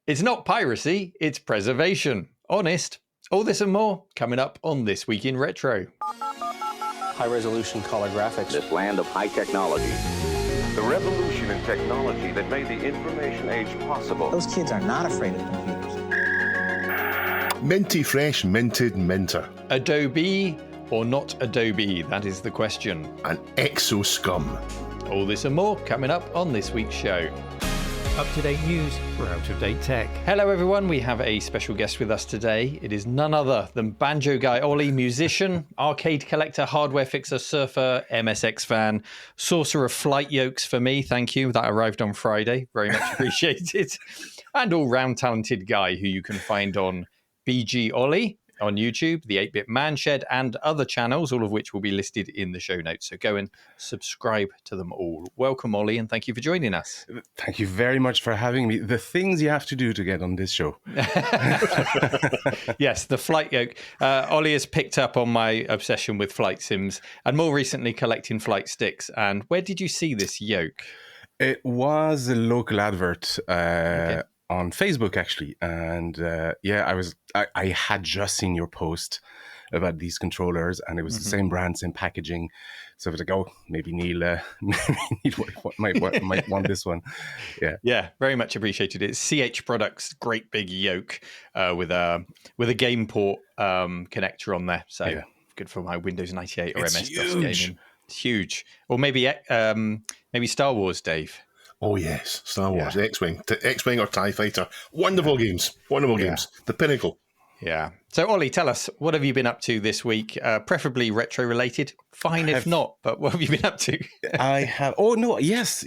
It's not piracy, it's preservation. Honest. All this and more coming up on This Week in Retro. High-resolution color graphics. This land of high technology. The revolution in technology that made the information age possible. Those kids are not afraid of computers. Minty fresh minted minter. AdoBE or not AdoBE? That is the question. And EXOSCUMM. All this and more coming up on this week's show. Up-to-date news for out-of-date tech. Hello everyone, we have a special guest with us today. It is none other than Banjo Guy Ollie, musician, arcade collector, hardware fixer, surfer, MSX fan, sorcerer of flight yokes for me, thank you. That arrived on Friday, very much appreciated. And all-round talented guy who you can find on BG Ollie on YouTube, the 8-Bit Man Shed, and other channels, all of which will be listed in the show notes. So go and subscribe to them all. Welcome, Ollie, and thank you for joining us. Thank you very much for having me. The things you have to do to get on this show. Yes, the flight yoke. Ollie has picked up on my obsession with flight sims, and more recently collecting flight sticks. And where did you see this yoke? It was a local advert. Okay. On Facebook, actually, and I had just seen your post about these controllers, and it was the same brand, same packaging. So I was like, oh, maybe Neil might want this one. Yeah, very much appreciated. It's CH Products, great big yoke with a game port connector on there. So good for my Windows 98 or MS-DOS gaming. It's huge. Or maybe Star Wars, Dave. Oh yes, Star Wars, yeah. X-Wing or TIE Fighter. Wonderful games, games. The pinnacle. Yeah. So Ollie, tell us, what have you been up to this week? Preferably retro related. Fine if not, but what have you been up to? I have. Oh no, yes.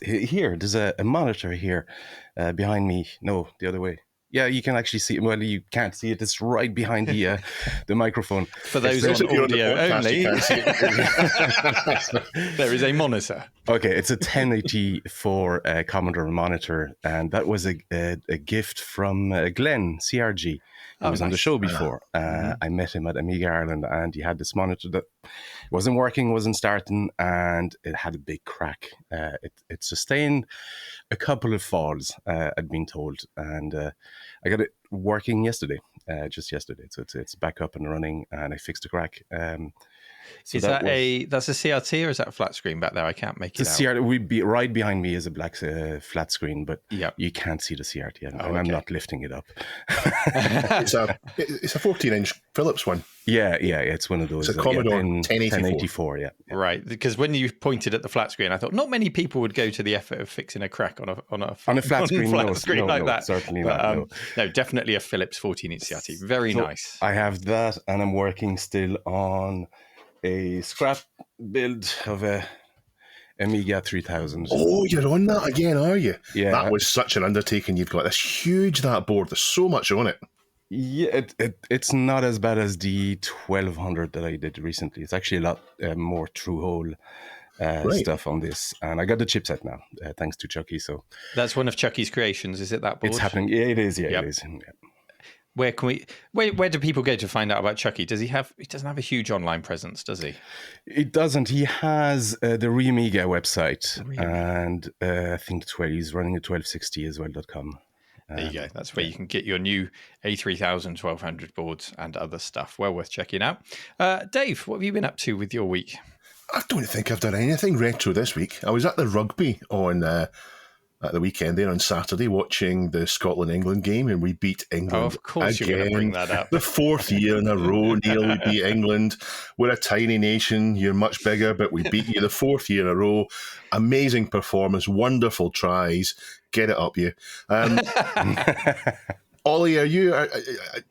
Here, there's a monitor here behind me. No, the other way. Yeah, you can actually see it. Well, you can't see it. It's right behind the microphone. For those on audio only, there is a monitor. Okay, it's a 1084 Commodore monitor, and that was a gift from Glenn, CRG. He was on the show before. I met him at Amiga Ireland, and he had this monitor that wasn't working, wasn't starting, and it had a big crack. It sustained a couple of falls, I'd been told, and I got it working just yesterday. So it's back up and running, and I fixed the crack. So that's a CRT or is that a flat screen back there? I can't make it out. CRT would be right behind me is a black flat screen, but you can't see the CRT, and I'm not lifting it up. It's a 14-inch Philips one. Yeah, it's one of those. It's a Commodore 1084. Yeah. Right, because when you pointed at the flat screen, I thought not many people would go to the effort of fixing a crack on a flat screen, like that. Certainly but, not. No, definitely a Philips 14-inch CRT. Very nice. I have that, and I'm working still on a scrap build of a Amiga 3000. Oh, you're on that again, are you? Yeah. That was such an undertaking. You've got this huge, that board. There's so much on it. Yeah, it's not as bad as the 1200 that I did recently. It's actually a lot more through-hole stuff on this. And I got the chipset now, thanks to Chucky. So that's one of Chucky's creations, is it, that board? It's happening. Yeah, it is. Yeah, It is. Yeah. Where do people go to find out about Chucky? He doesn't have a huge online presence, does he? It doesn't. He has the Reamiga website, and I think he's running a 1260 as well.com. There you go. That's where you can get your new A3000, 1200 boards and other stuff. Well worth checking out. Dave, what have you been up to with your week? I don't think I've done anything retro this week. I was at the rugby on at the weekend there on Saturday watching the Scotland-England game, and we beat England of course again. You're going to bring that up. The fourth year in a row, Neil, we beat England. We're a tiny nation. You're much bigger, but we beat you the fourth year in a row. Amazing performance, wonderful tries. Get it up, you. Ollie,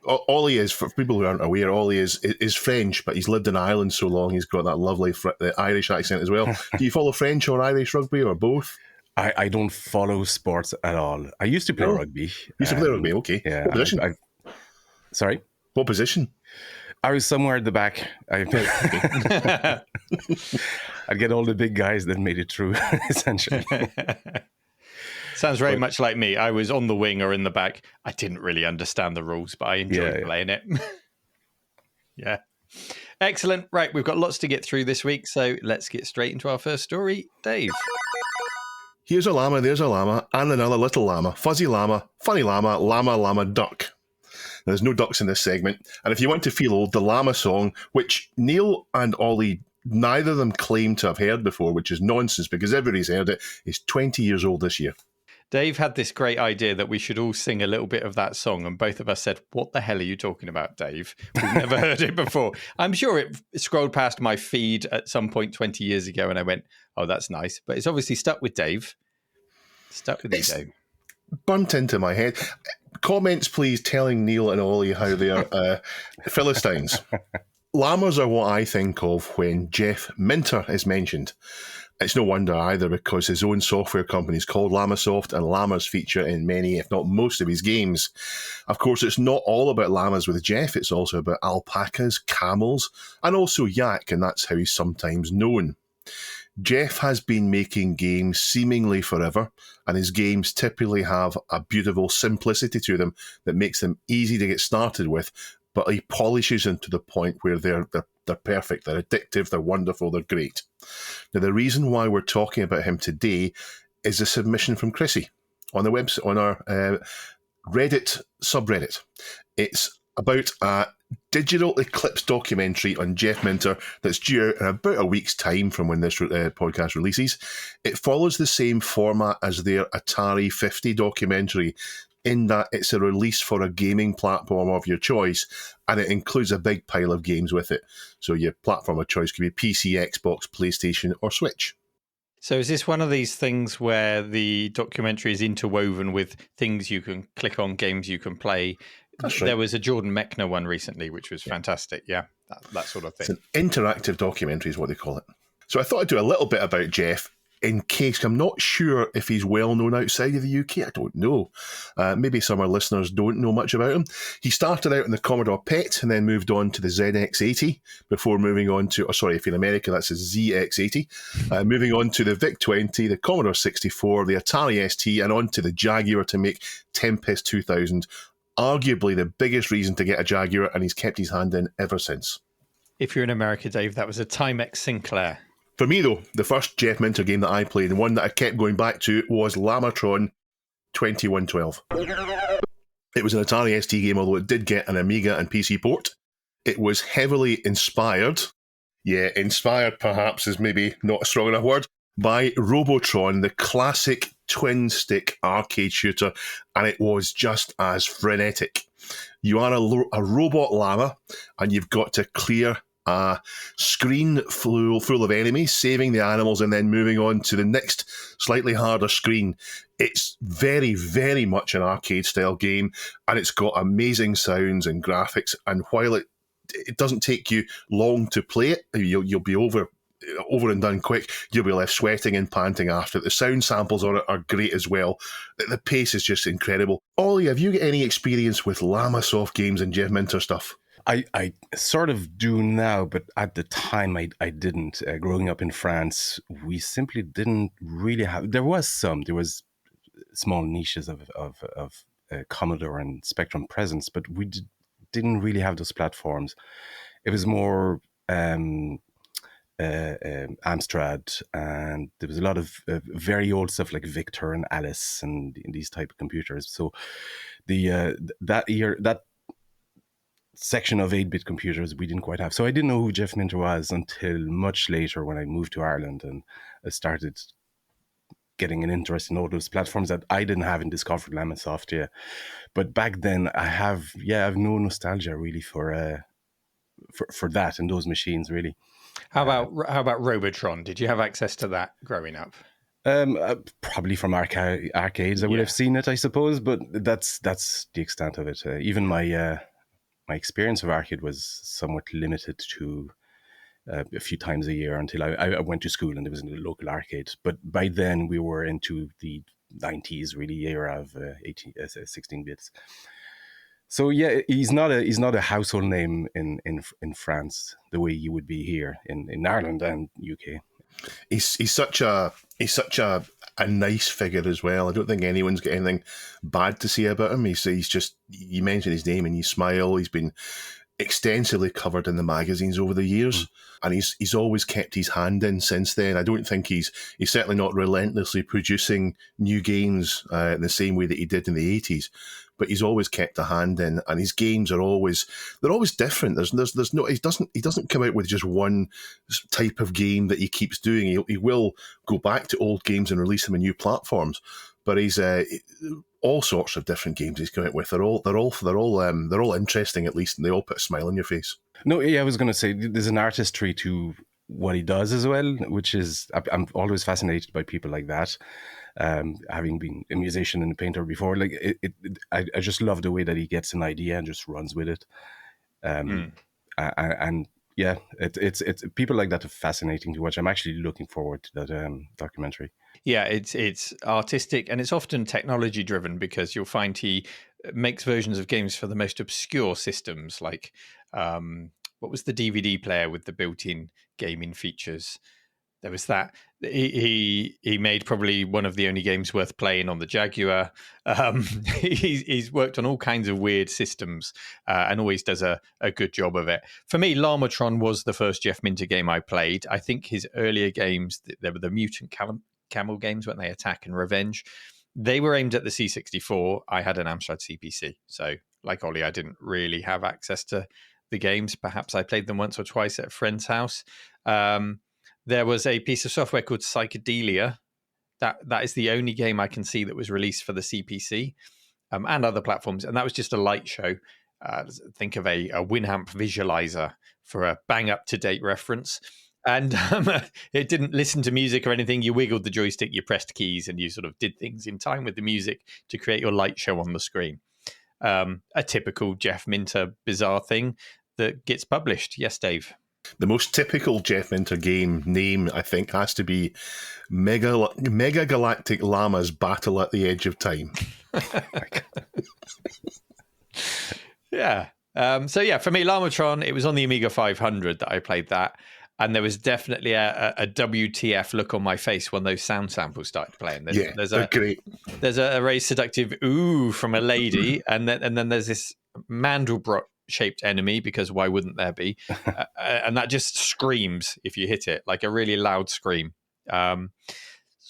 Ollie is, for people who aren't aware, Ollie is French, but he's lived in Ireland so long, he's got that lovely Irish accent as well. Do you follow French or Irish rugby or both? I don't follow sports at all. I used to play rugby. You used to play rugby, okay. Yeah, what position? Sorry? What position? I was somewhere at the back. I'd get all the big guys that made it through, essentially. Sounds very much like me. I was on the wing or in the back. I didn't really understand the rules, but I enjoyed playing it. Yeah. Excellent. Right, we've got lots to get through this week, so let's get straight into our first story. Dave. Here's a llama, there's a llama, and another little llama. Fuzzy llama, funny llama, llama, llama, duck. There's no ducks in this segment. And if you want to feel old, the llama song, which Neil and Ollie, neither of them claim to have heard before, which is nonsense because everybody's heard it, is 20 years old this year. Dave had this great idea that we should all sing a little bit of that song, and both of us said, "What the hell are you talking about, Dave? We've never heard it before." I'm sure it scrolled past my feed at some point 20 years ago, and I went, "Oh, that's nice." But it's obviously stuck with Dave. Stuck with you, Dave. Burnt into my head. Comments, please, telling Neil and Ollie how they are Philistines. Llamas are what I think of when Jeff Minter is mentioned. It's no wonder either, because his own software company is called Llamasoft, and llamas feature in many, if not most, of his games. Of course, it's not all about llamas with Jeff. It's also about alpacas, camels, and also yak, and that's how he's sometimes known. Jeff has been making games seemingly forever, and his games typically have a beautiful simplicity to them that makes them easy to get started with, but he polishes them to the point where they're perfect, they're addictive, they're wonderful, they're great. Now, the reason why we're talking about him today is a submission from Chrissy on the website, on our Reddit subreddit. It's about a digital eclipse documentary on Jeff Minter that's due in about a week's time from when this podcast releases. It follows the same format as their Atari 50 documentary, in that it's a release for a gaming platform of your choice, and it includes a big pile of games with it. So your platform of choice could be PC, Xbox, PlayStation, or Switch. So is this one of these things where the documentary is interwoven with things you can click on, games you can play? That's right. There was a Jordan Mechner one recently, which was fantastic. Yeah, that sort of thing. It's an interactive documentary is what they call it. So I thought I'd do a little bit about Jeff, in case I'm not sure if he's well known outside of the UK. I don't know. Maybe some of our listeners don't know much about him. He started out in the Commodore PET and then moved on to the ZX80 before moving on to, if you're in America, that's a ZX80. Moving on to the VIC-20, the Commodore 64, the Atari ST, and on to the Jaguar to make Tempest 2000. Arguably the biggest reason to get a Jaguar, and he's kept his hand in ever since. If you're in America, Dave, that was a Timex Sinclair. For me, though, the first Jeff Minter game that I played, and one that I kept going back to, was Lamatron 2112. It was an Atari ST game, although it did get an Amiga and PC port. It was heavily inspired, inspired perhaps is maybe not a strong enough word, by Robotron, the classic twin-stick arcade shooter, and it was just as frenetic. You are a robot llama, and you've got to clear a screen full of enemies, saving the animals, and then moving on to the next slightly harder screen. It's very, very much an arcade-style game, and it's got amazing sounds and graphics, and while it doesn't take you long to play it, you'll be over and done quick. You'll be left sweating and panting after it. The sound samples on it are great as well. The pace is just incredible. Ollie, have you got any experience with Llamasoft games and Jeff Minter stuff? I sort of do now, but at the time I didn't. Growing up in France, we simply didn't really have. There was small niches of Commodore and Spectrum presence, but we didn't really have those platforms. It was more Amstrad, and there was a lot of very old stuff like Victor and Alice and these type of computers. So that section of 8-bit computers we didn't quite have. So I didn't know who Jeff Minter was until much later when I moved to Ireland and I started getting an interest in all those platforms that I didn't have and discovered Llamasoft. Yeah, but back then I have no nostalgia really for that and those machines really. How about Robotron? Did you have access to that growing up? Probably from arcades. I would have seen it, I suppose, but that's the extent of it. Even my experience of arcade was somewhat limited to a few times a year until I went to school and there was a local arcade. But by then we were into the 90s really era of 16 bits. So yeah, he's not a household name in France the way you would be here in Ireland and UK. He's such a nice figure as well. I don't think anyone's got anything bad to say about him. He's just, you mention his name and you smile. He's been extensively covered in the magazines over the years, and he's always kept his hand in since then. I don't think he's certainly not relentlessly producing new games in the same way that he did in the 80s, but he's always kept a hand in, and his games are always different. There's no, he doesn't come out with just one type of game that he keeps doing. He will go back to old games and release them on new platforms, but he's all sorts of different games he's come out with. They're all interesting, at least, and they all put a smile on your face. No, yeah, I was going to say there's an artistry to what he does as well, which is, I'm always fascinated by people like that. Having been a musician and a painter before, like I just love the way that he gets an idea and just runs with it. And yeah, it's people like that are fascinating to watch. I'm actually looking forward to that documentary. Yeah, it's artistic, and it's often technology driven, because you'll find he makes versions of games for the most obscure systems, like what was the DVD player with the built-in gaming features? There was that. He made probably one of the only games worth playing on the Jaguar. He's worked on all kinds of weird systems and always does a good job of it. For me, Llamatron was the first Jeff Minter game I played. I think his earlier games, there were the Mutant Camel games, when they Attack and Revenge. They were aimed at the C64. I had an Amstrad CPC. So like Ollie, I didn't really have access to the games. Perhaps I played them once or twice at a friend's house. There was a piece of software called Psychedelia. That is the only game I can see that was released for the CPC and other platforms. And that was just a light show. Think of a Winamp visualizer for a bang up-to-date reference. And it didn't listen to music or anything. You wiggled the joystick, you pressed keys, and you sort of did things in time with the music to create your light show on the screen. A typical Jeff Minter bizarre thing that gets published. Yes, Dave? The most typical Jeff Minter game name, I think, has to be Mega Galactic Llamas Battle at the Edge of Time. Yeah. So yeah, for me, Llamatron, it was on the Amiga 500 that I played that. And there was definitely a WTF look on my face when those sound samples started playing. They're great. There's a very seductive ooh from a lady, and then there's this Mandelbrot-shaped enemy, because why wouldn't there be? And that just screams if you hit it, like a really loud scream. So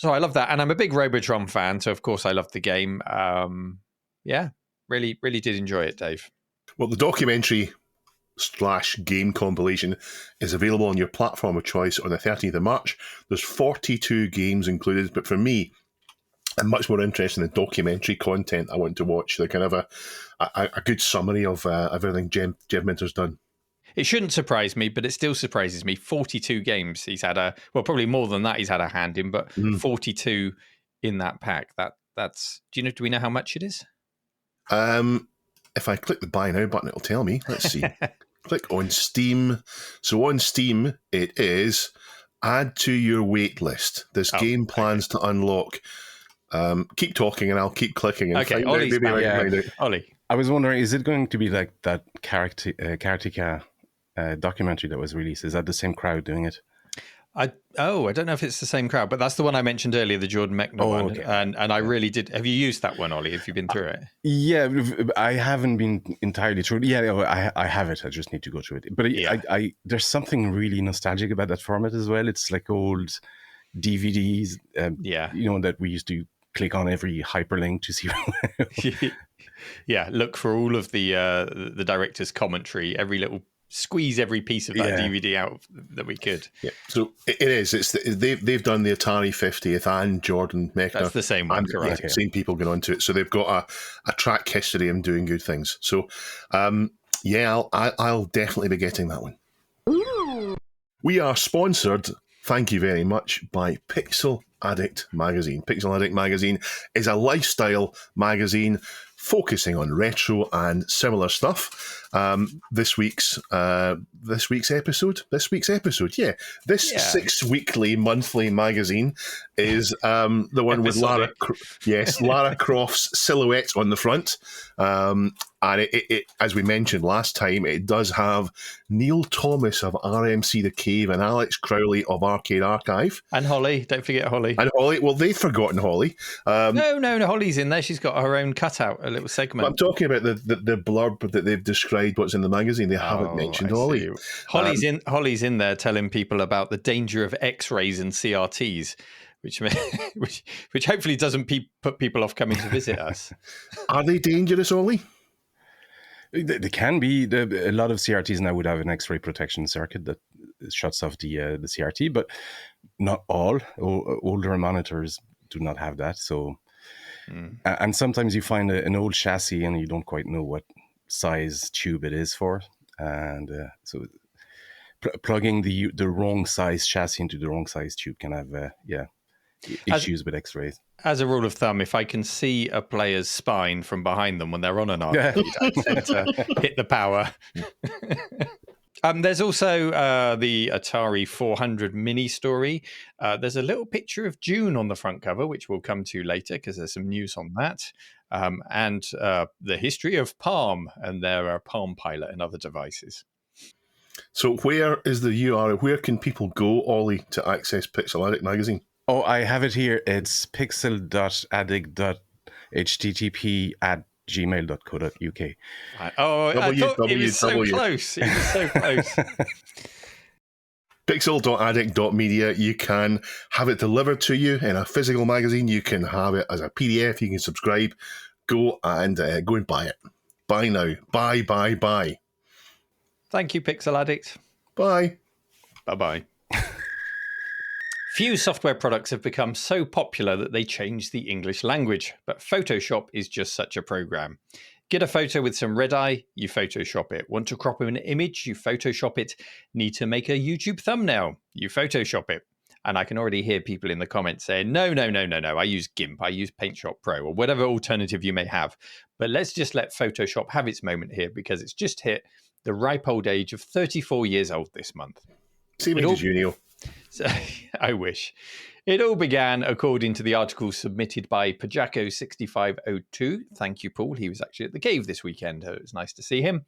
I love that, and I'm a big Robotron fan, so of course I loved the game. Yeah, really did enjoy it, Dave. Well, the documentary / game compilation is available on your platform of choice on the 13th of March. There's 42 games included, but for me, I'm much more interested in the documentary content I want to watch. The kind of a good summary of everything Jeff Minter's done. It shouldn't surprise me, but it still surprises me. 42 games he's had probably more than that he's had a hand in, but 42 in that pack. That's do we know how much it is? If I click the buy now button, it'll tell me. Let's see. Click on Steam. So on Steam, it is add to your wait list. This game plans to unlock. Keep talking and I'll keep clicking. And okay, Ollie's back. Ollie. I was wondering, is it going to be like that Karateka documentary that was released? Is that the same crowd doing it? I don't know if it's the same crowd, but that's the one I mentioned earlier, the Jordan Mechner one. Okay. And I really did. Have you used that one, Ollie? Have you been through it? Yeah, I haven't been entirely through it. Yeah, I have it. I just need to go through it. But I there's something really nostalgic about that format as well. It's like old DVDs, that we used to click on every hyperlink to see. Yeah, look for all of the director's commentary, squeeze every piece of that DVD out that we could. Yeah, so it is. They've done the Atari 50th and Jordan Mechner. That's the same one, correct? Yeah, same people going on to it. So they've got a track history of doing good things. So, I'll definitely be getting that one. Ooh. We are sponsored, thank you very much, by Pixel Addict Magazine. Pixel Addict Magazine is a lifestyle magazine focusing on retro and similar stuff. This week's episode. This 6 weekly monthly magazine is the one with Lara Croft's silhouette on the front. And it, as we mentioned last time, it does have Neil Thomas of RMC The Cave and Alex Crowley of Arcade Archive. And Holly, don't forget Holly. And Holly, well, they've forgotten Holly. No, Holly's in there. She's got her own cutout, a little segment. I'm talking about the blurb that they've described described what's in the magazine. They haven't mentioned I Ollie. see. Holly's in there telling people about the danger of X-rays and CRTs, which hopefully doesn't put people off coming to visit us. Are they dangerous, Ollie? They can be. A lot of CRTs now would have an X-ray protection circuit that shuts off the CRT, but not all. Older monitors do not have that. So, and sometimes you find an old chassis and you don't quite know what size tube it is for, and so plugging the wrong size chassis into the wrong size tube can have issues with X-rays. As a rule of thumb, if I can see a player's spine from behind them when they're on an arcade, I tend to hit the power. There's also the Atari 400 mini story. There's a little picture of June on the front cover, which we'll come to later because there's some news on that. And the history of Palm and their Palm Pilot and other devices. So where is the URL? Where can people go, Ollie, to access Pixel Addict magazine? Oh, I have it here. It's pixel.addict.http@gmail.co.uk. Oh, I thought it was so close. It was so close. Pixel.addict.media. You can have it delivered to you in a physical magazine. You can have it as a PDF. You can subscribe. Go and buy it. Buy now. Buy. Thank you, Pixel Addict. Bye. Bye-bye. Few software products have become so popular that they change the English language, but Photoshop is just such a program. Get a photo with some red eye, you Photoshop it. Want to crop an image, you Photoshop it. Need to make a YouTube thumbnail, you Photoshop it. And I can already hear people in the comments saying, no, I use GIMP, I use PaintShop Pro, or whatever alternative you may have. But let's just let Photoshop have its moment here because it's just hit the ripe old age of 34 years old this month. Same age as you, Neil. So, I wish. It all began, according to the article submitted by Pajako6502. Thank you, Paul. He was actually at the cave this weekend. It was nice to see him.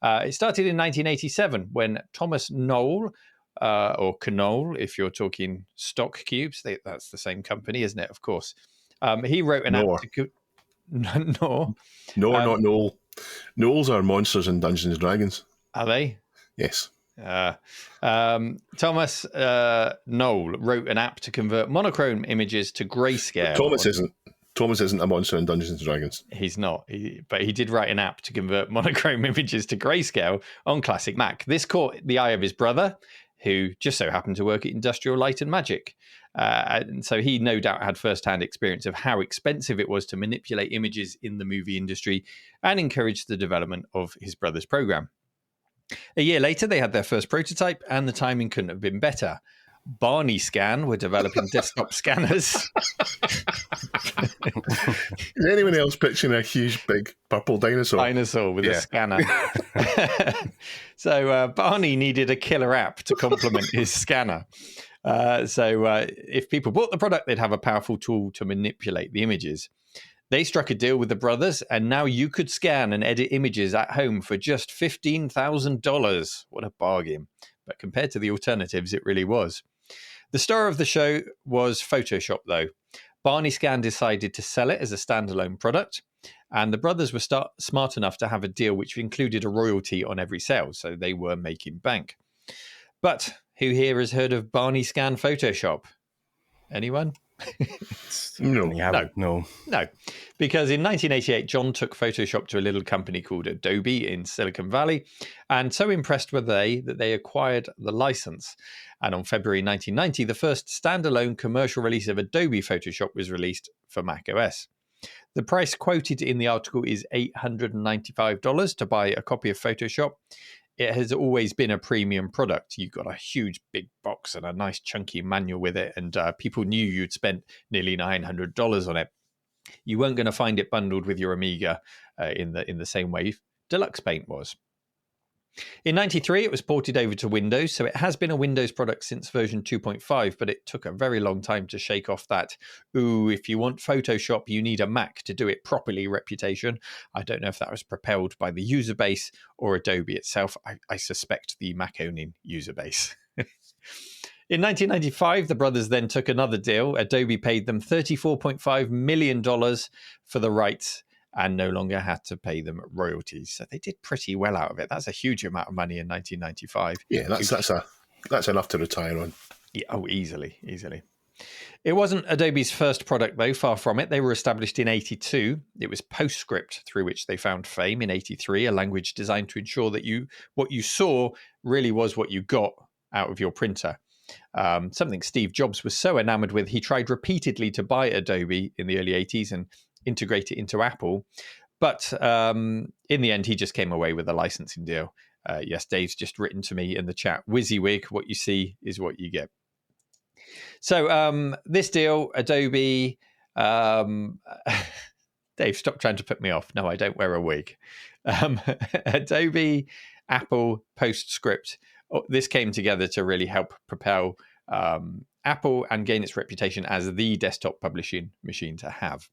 It started in 1987 when Thomas Knoll, or Knoll, if you're talking stock cubes, that's the same company, isn't it? Of course. He wrote an app to... No, not Knoll. Knolls are monsters in Dungeons and Dragons. Are they? Yes. Thomas Knoll wrote an app to convert monochrome images to grayscale. Thomas isn't a monster in Dungeons and Dragons. He's not, but he did write an app to convert monochrome images to grayscale on classic Mac. This caught the eye of his brother, who just so happened to work at Industrial Light and Magic. And so he no doubt had first-hand experience of how expensive it was to manipulate images in the movie industry and encouraged the development of his brother's program. A year later, they had their first prototype, and the timing couldn't have been better. Barney Scan were developing desktop scanners. Is anyone else picturing a huge, big purple dinosaur? Dinosaur with a scanner. So Barney needed a killer app to complement his scanner. So if people bought the product, they'd have a powerful tool to manipulate the images. They struck a deal with the brothers, and now you could scan and edit images at home for just $15,000. What a bargain. But compared to the alternatives, it really was. The star of the show was Photoshop, though. Barney Scan decided to sell it as a standalone product, and the brothers were smart enough to have a deal which included a royalty on every sale, so they were making bank. But who here has heard of Barney Scan Photoshop? Anyone? No. Because in 1988, John took Photoshop to a little company called AdoBE in Silicon Valley, and so impressed were they that they acquired the license. And on February 1990, the first standalone commercial release of Adobe Photoshop was released for Mac OS. The price quoted in the article is $895 to buy a copy of Photoshop. It has always been a premium product. You got a huge big box and a nice chunky manual with it, and people knew you'd spent nearly $900 on it. You weren't going to find it bundled with your Amiga in the same way Deluxe Paint was. In 93, it was ported over to Windows, so it has been a Windows product since version 2.5, but it took a very long time to shake off that, if you want Photoshop, you need a Mac to do it properly reputation. I don't know if that was propelled by the user base or Adobe itself. I suspect the Mac-owning user base. In 1995, the brothers then took another deal. Adobe paid them $34.5 million for the rights, and no longer had to pay them royalties. So they did pretty well out of it. That's a huge amount of money in 1995. Yeah, that's enough to retire on. Yeah, oh, easily. It wasn't Adobe's first product, though, far from it. They were established in 82. It was PostScript through which they found fame in 83, a language designed to ensure that what you saw really was what you got out of your printer. Something Steve Jobs was so enamored with, he tried repeatedly to buy Adobe in the early 80s and integrate it into Apple. But in the end, he just came away with a licensing deal. Yes, Dave's just written to me in the chat, WYSIWYG, what you see is what you get. So this deal, Adobe, Dave, stop trying to put me off. No, I don't wear a wig. Adobe, Apple, PostScript, this came together to really help propel Apple and gain its reputation as the desktop publishing machine to have.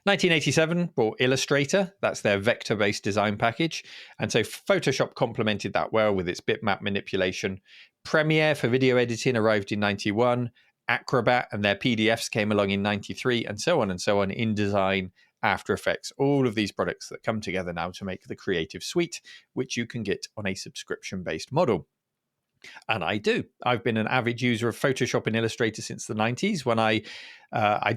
1987 brought Illustrator. That's their vector-based design package. And so Photoshop complemented that well with its bitmap manipulation. Premiere for video editing arrived in 91. Acrobat and their PDFs came along in 93, and so on in InDesign, After Effects, all of these products that come together now to make the Creative Suite, which you can get on a subscription-based model. And I do. I've been an avid user of Photoshop and Illustrator since the 90s when I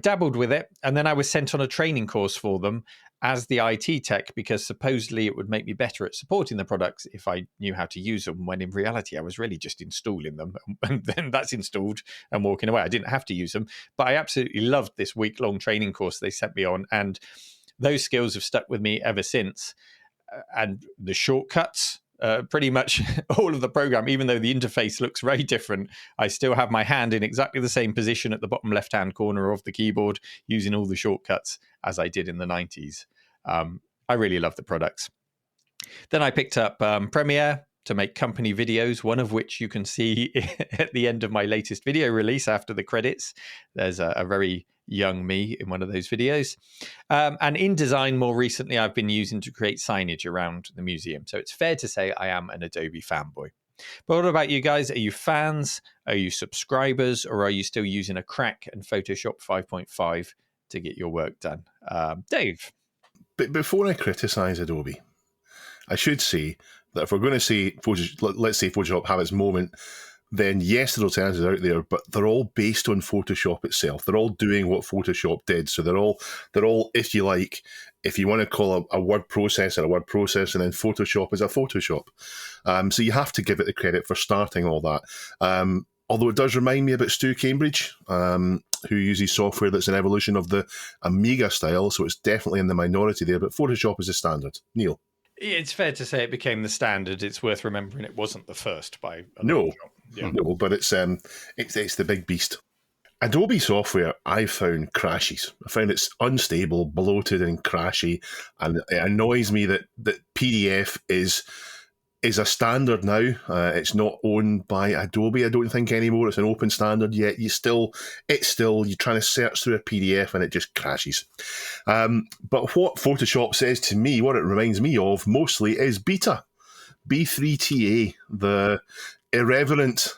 dabbled with it. And then I was sent on a training course for them as the IT tech, because supposedly it would make me better at supporting the products if I knew how to use them, when in reality I was really just installing them. And then that's installed and walking away. I didn't have to use them. But I absolutely loved this week-long training course they sent me on. And those skills have stuck with me ever since. And the shortcuts, pretty much all of the program, even though the interface looks very different, I still have my hand in exactly the same position at the bottom left-hand corner of the keyboard, using all the shortcuts as I did in the 90s. I really love the products. Then I picked up Premiere to make company videos, one of which you can see at the end of my latest video release after the credits. There's a very young me in one of those videos. And InDesign, more recently, I've been using to create signage around the museum. So it's fair to say I am an Adobe fanboy. But what about you guys? Are you fans? Are you subscribers? Or are you still using a crack and Photoshop 5.5 to get your work done? Dave? But before I criticise Adobe, I should say that if we're going to say, let's say Photoshop have its moment, then yes, there are alternatives out there, but they're all based on Photoshop itself. They're all doing what Photoshop did. So they're all, if you like, if you want to call a word processor, and then Photoshop is a Photoshop. So you have to give it the credit for starting all that. Although it does remind me about Stu Cambridge, who uses software that's an evolution of the Amiga style. So it's definitely in the minority there, but Photoshop is the standard. Neil? It's fair to say it became the standard. It's worth remembering it wasn't the first by a No, yeah. No, but it's the big beast. Adobe software, I found crashes. I found it's unstable, bloated, and crashy, and it annoys me that PDF is a standard now. It's not owned by Adobe, I don't think, anymore. It's an open standard, yet you're trying to search through a PDF and it just crashes. But what Photoshop says to me, what it reminds me of mostly, is Beta. B3TA, the irreverent,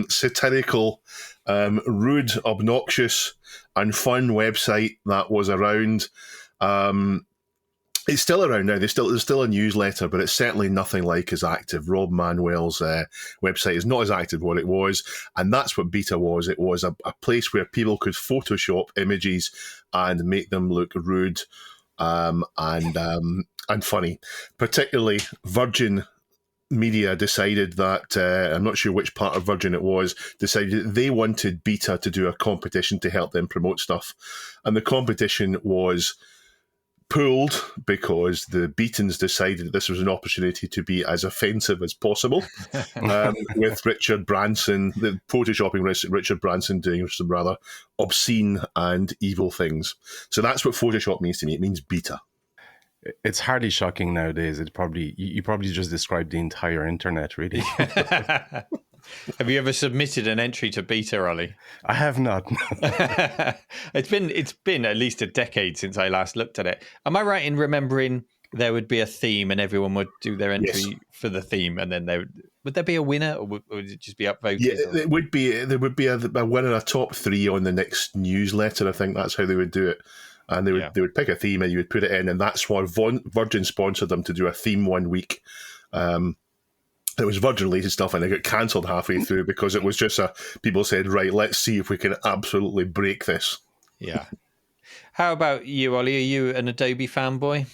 satirical, rude, obnoxious, and fun website that was around. It's still around now. There's still a newsletter, but it's certainly nothing like as active. Rob Manuel's website is not as active what it was, and that's what Beta was. It was a place where people could Photoshop images and make them look rude and funny. Particularly, Virgin Media decided that, I'm not sure which part of Virgin it was, decided that they wanted Beta to do a competition to help them promote stuff. And the competition was pulled because the Beatons decided that this was an opportunity to be as offensive as possible, with Richard Branson, the photoshopping Richard Branson, doing some rather obscene and evil things. So that's what Photoshop means to me. It means Beta. It's hardly shocking nowadays. You probably just described the entire internet, really. Have you ever submitted an entry to Beta, Ollie? I have not. It's been at least a decade since I last looked at it. Am I right in remembering there would be a theme and everyone would do their entry for the theme, and then would there be a winner, or would it just be upvoted? Yeah, there would be a winner, a top 3 on the next newsletter. I think that's how they would do it. And they would pick a theme and you would put it in, and that's why Virgin sponsored them to do a theme one week. It was Virgin-related stuff, and it got cancelled halfway through because it was just people said, right, let's see if we can absolutely break this. Yeah. How about you, Ollie? Are you an Adobe fanboy?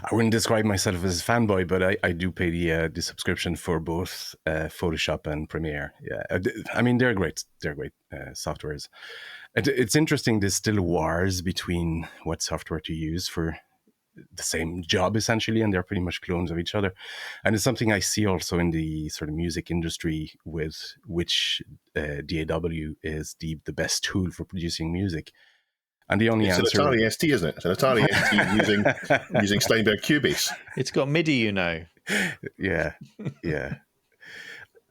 I wouldn't describe myself as a fanboy, but I do pay the subscription for both Photoshop and Premiere. Yeah, I mean, they're great. They're great softwares. It's interesting, there's still wars between what software to use for the same job, essentially, and they're pretty much clones of each other. And it's something I see also in the sort of music industry, with which DAW is the best tool for producing music. And the only answer... It's an Atari ST, isn't it? It's an Atari ST using Steinberg Cubase. It's got MIDI, you know. Yeah.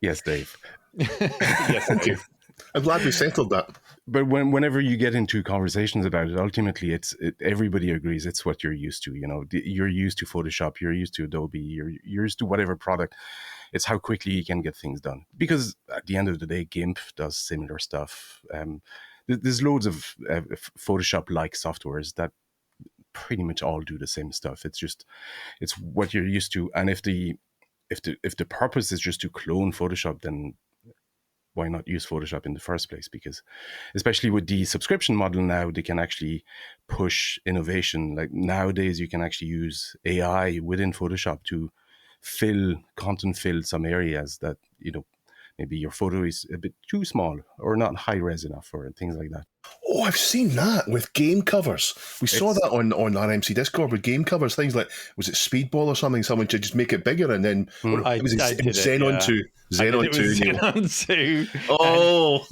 Yes, Dave. Yes, Dave. I'm glad we settled that. But whenever you get into conversations about it, ultimately, everybody agrees it's what you're used to. You know, you're used to Photoshop, you're used to Adobe, you're used to whatever product. It's how quickly you can get things done. Because at the end of the day, GIMP does similar stuff. There's loads of Photoshop-like softwares that pretty much all do the same stuff. It's what you're used to. And if the purpose is just to clone Photoshop, then why not use Photoshop in the first place? Because especially with the subscription model now, they can actually push innovation. Like nowadays, you can actually use AI within Photoshop to content fill some areas that, you know, maybe your photo is a bit too small or not high res enough, or things like that. Oh, I've seen that with game covers. We saw that on RMC Discord with game covers. Things like, was it Speedball or something? Someone to just make it bigger, and then I did Xenon 2. Xenon 2. Xenon 2. Oh,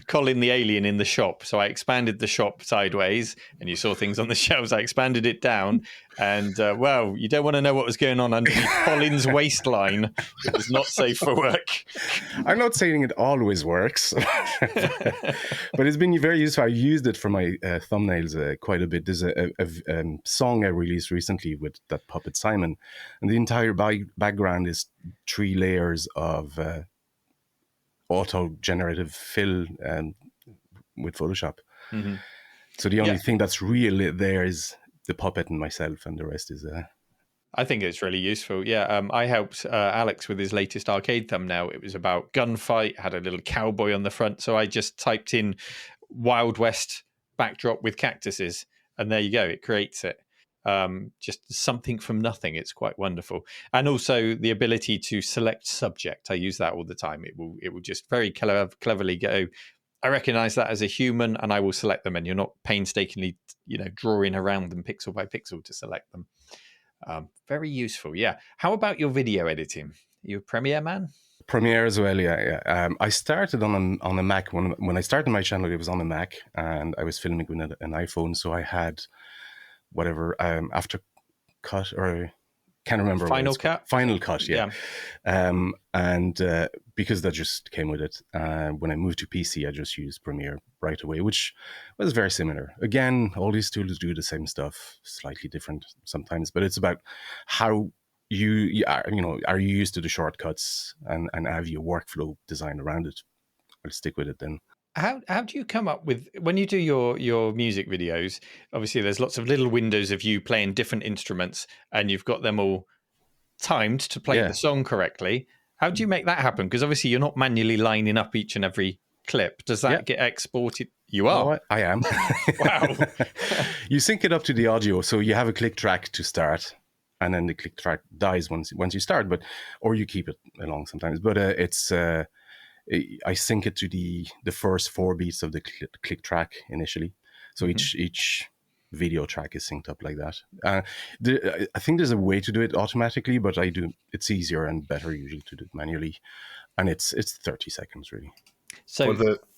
Colin the alien in the shop. So I expanded the shop sideways, and you saw things on the shelves. I expanded it down, and well, you don't want to know what was going on underneath Colin's waistline. It was not safe for work. I'm not saying it always works. But it's been very useful. I used it for my thumbnails quite a bit. There's a song I released recently with that puppet Simon, and the entire background is 3 layers of auto-generative fill with Photoshop. Mm-hmm. So the only thing that's real there is the puppet and myself, and the rest is... I think it's really useful. Yeah, I helped Alex with his latest arcade thumbnail. It was about gunfight, had a little cowboy on the front. So I just typed in Wild West backdrop with cactuses, and there you go. It creates it. Just something from nothing. It's quite wonderful. And also the ability to select subject. I use that all the time. It will just very cleverly go, I recognize that as a human, and I will select them. And you're not painstakingly, drawing around them pixel by pixel to select them. Very useful. Yeah. How about your video editing? Are you a Premiere man? Premiere as well. Yeah. I started on a Mac. When I started my channel, it was on a Mac, and I was filming with an iPhone. So I had whatever After Cut, or can't remember. Final Cut. Final Cut. Yeah. And because that just came with it, when I moved to PC, I just used Premiere right away, which was very similar. Again, all these tools do the same stuff, slightly different sometimes, but it's about how you are you used to the shortcuts and have your workflow designed around it. I'll stick with it then. How do you come up with, when you do your music videos, obviously there's lots of little windows of you playing different instruments, and you've got them all timed to play the song correctly. How do you make that happen? Because obviously you're not manually lining up each and every clip. Does that get exported? You are? Oh, I am. Wow. You sync it up to the audio. So you have a click track to start, and then the click track dies once you start, or you keep it along sometimes. But I sync it to the first 4 beats of the click track initially. So each video track is synced up like that. I think there's a way to do it automatically, but it's easier and better usually to do it manually. And it's 30 seconds really. So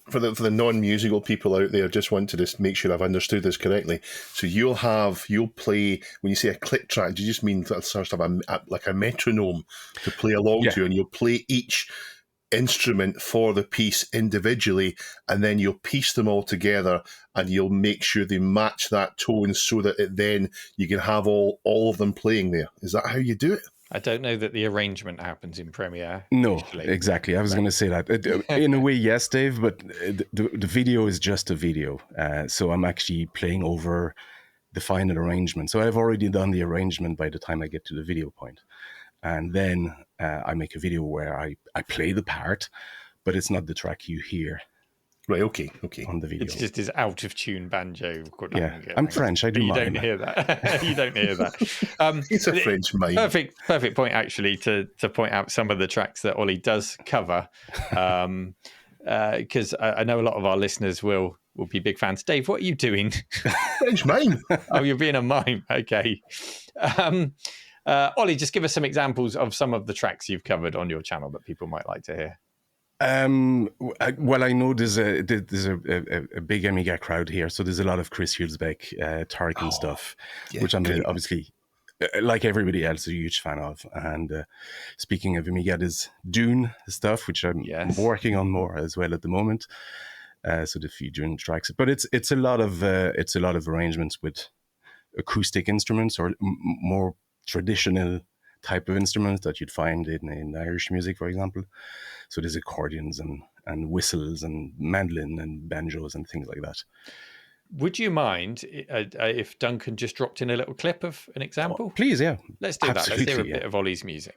for the non-musical people out there, just want to just make sure I've understood this correctly. So you'll play, when you say a click track, do you just mean that sort of like a metronome to play along to, and you'll play each instrument for the piece individually, and then you'll piece them all together, and you'll make sure they match that tone so that then you can have all of them playing there. Is that how you do it? I don't know that the arrangement happens in Premiere. No, usually. exactly. I was going to say that. In a way, yes, Dave, but the video is just a video. So I'm actually playing over the final arrangement. So I've already done the arrangement by the time I get to the video point. And then I make a video where I play the part, but it's not the track you hear. Right, okay. On the video. It's just his out of tune banjo. Yeah, I'm French. I do you mime. don't hear that. You don't hear that. It's a French mime. Perfect point, actually, to point out some of the tracks that Ollie does cover, because I know a lot of our listeners will be big fans. Dave, what are you doing? French mime. Oh, you're being a mime. Okay. Ollie, just give us some examples of some of the tracks you've covered on your channel that people might like to hear. Well, I know there's a big Amiga crowd here, so there's a lot of Chris Hulsbeck, Tarkin stuff, which I'm obviously, like everybody else, a huge fan of. And speaking of Amiga, there's Dune stuff, which I'm working on more as well at the moment. So the few Dune tracks, but it's a lot of arrangements with acoustic instruments or more traditional type of instruments that you'd find in Irish music, for example. So there's accordions and whistles and mandolin and banjos and things like that. Would you mind if Duncan just dropped in a little clip of an example? Oh, please, yeah. Let's do Absolutely, that. Let's hear a bit of Ollie's music.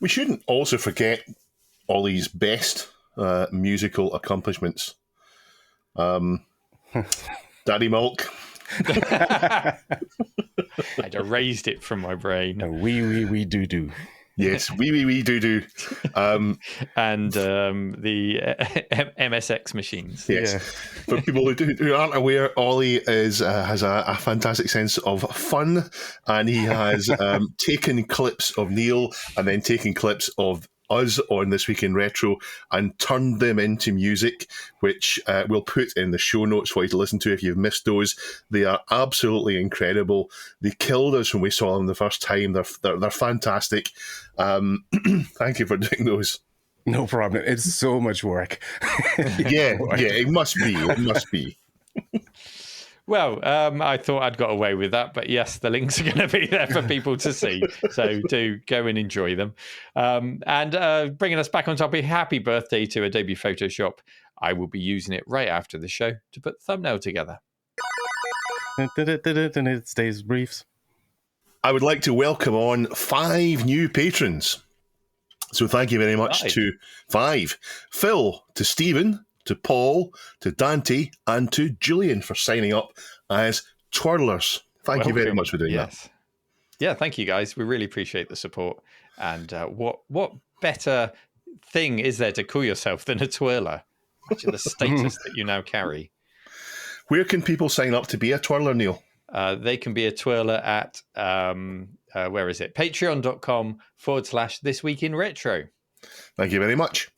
We shouldn't also forget Ollie's best musical accomplishments. Daddy Milk. I'd erased it from my brain. We do. Yes, we do. And the MSX machines. Yes. Yeah. For people who aren't aware, Ollie has a fantastic sense of fun, and he has taken clips of Neil and then taken clips of us on This Week in Retro and turned them into music, which we'll put in the show notes for you to listen to if you've missed those. They are absolutely incredible. They killed us when we saw them the first time. They're fantastic. Thank you for doing those. No problem. It's so much work. Yeah, it must be. Well, I thought I'd got away with that, but yes, the links are going to be there for people to see. So do go and enjoy them. And bringing us back on topic, happy birthday to Adobe Photoshop. I will be using it right after the show to put the thumbnail together. It stays briefs. I would like to welcome on 5 new patrons. So thank you very much to 5. Phil, to Stephen, to Paul, to Dante, and to Julian for signing up as twirlers. Thank you very much for doing that. Yeah, thank you guys. We really appreciate the support. And what better thing is there to call yourself than a twirler? Which is the status that you now carry. Where can people sign up to be a twirler, Neil? They can be a twirler at, where is it? Patreon.com/This Week in Retro. Thank you very much.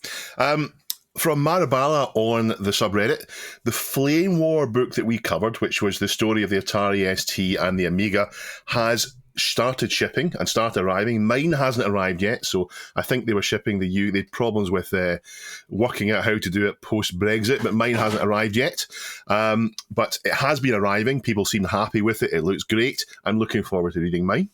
From Marabala on the subreddit, the Flame War book that we covered, which was the story of the Atari ST and the Amiga, has started shipping and started arriving. Mine hasn't arrived yet, so I think they were shipping they had problems with working out how to do it post-Brexit, but mine hasn't arrived yet. But it has been arriving. People seem happy with it. It looks great. I'm looking forward to reading mine.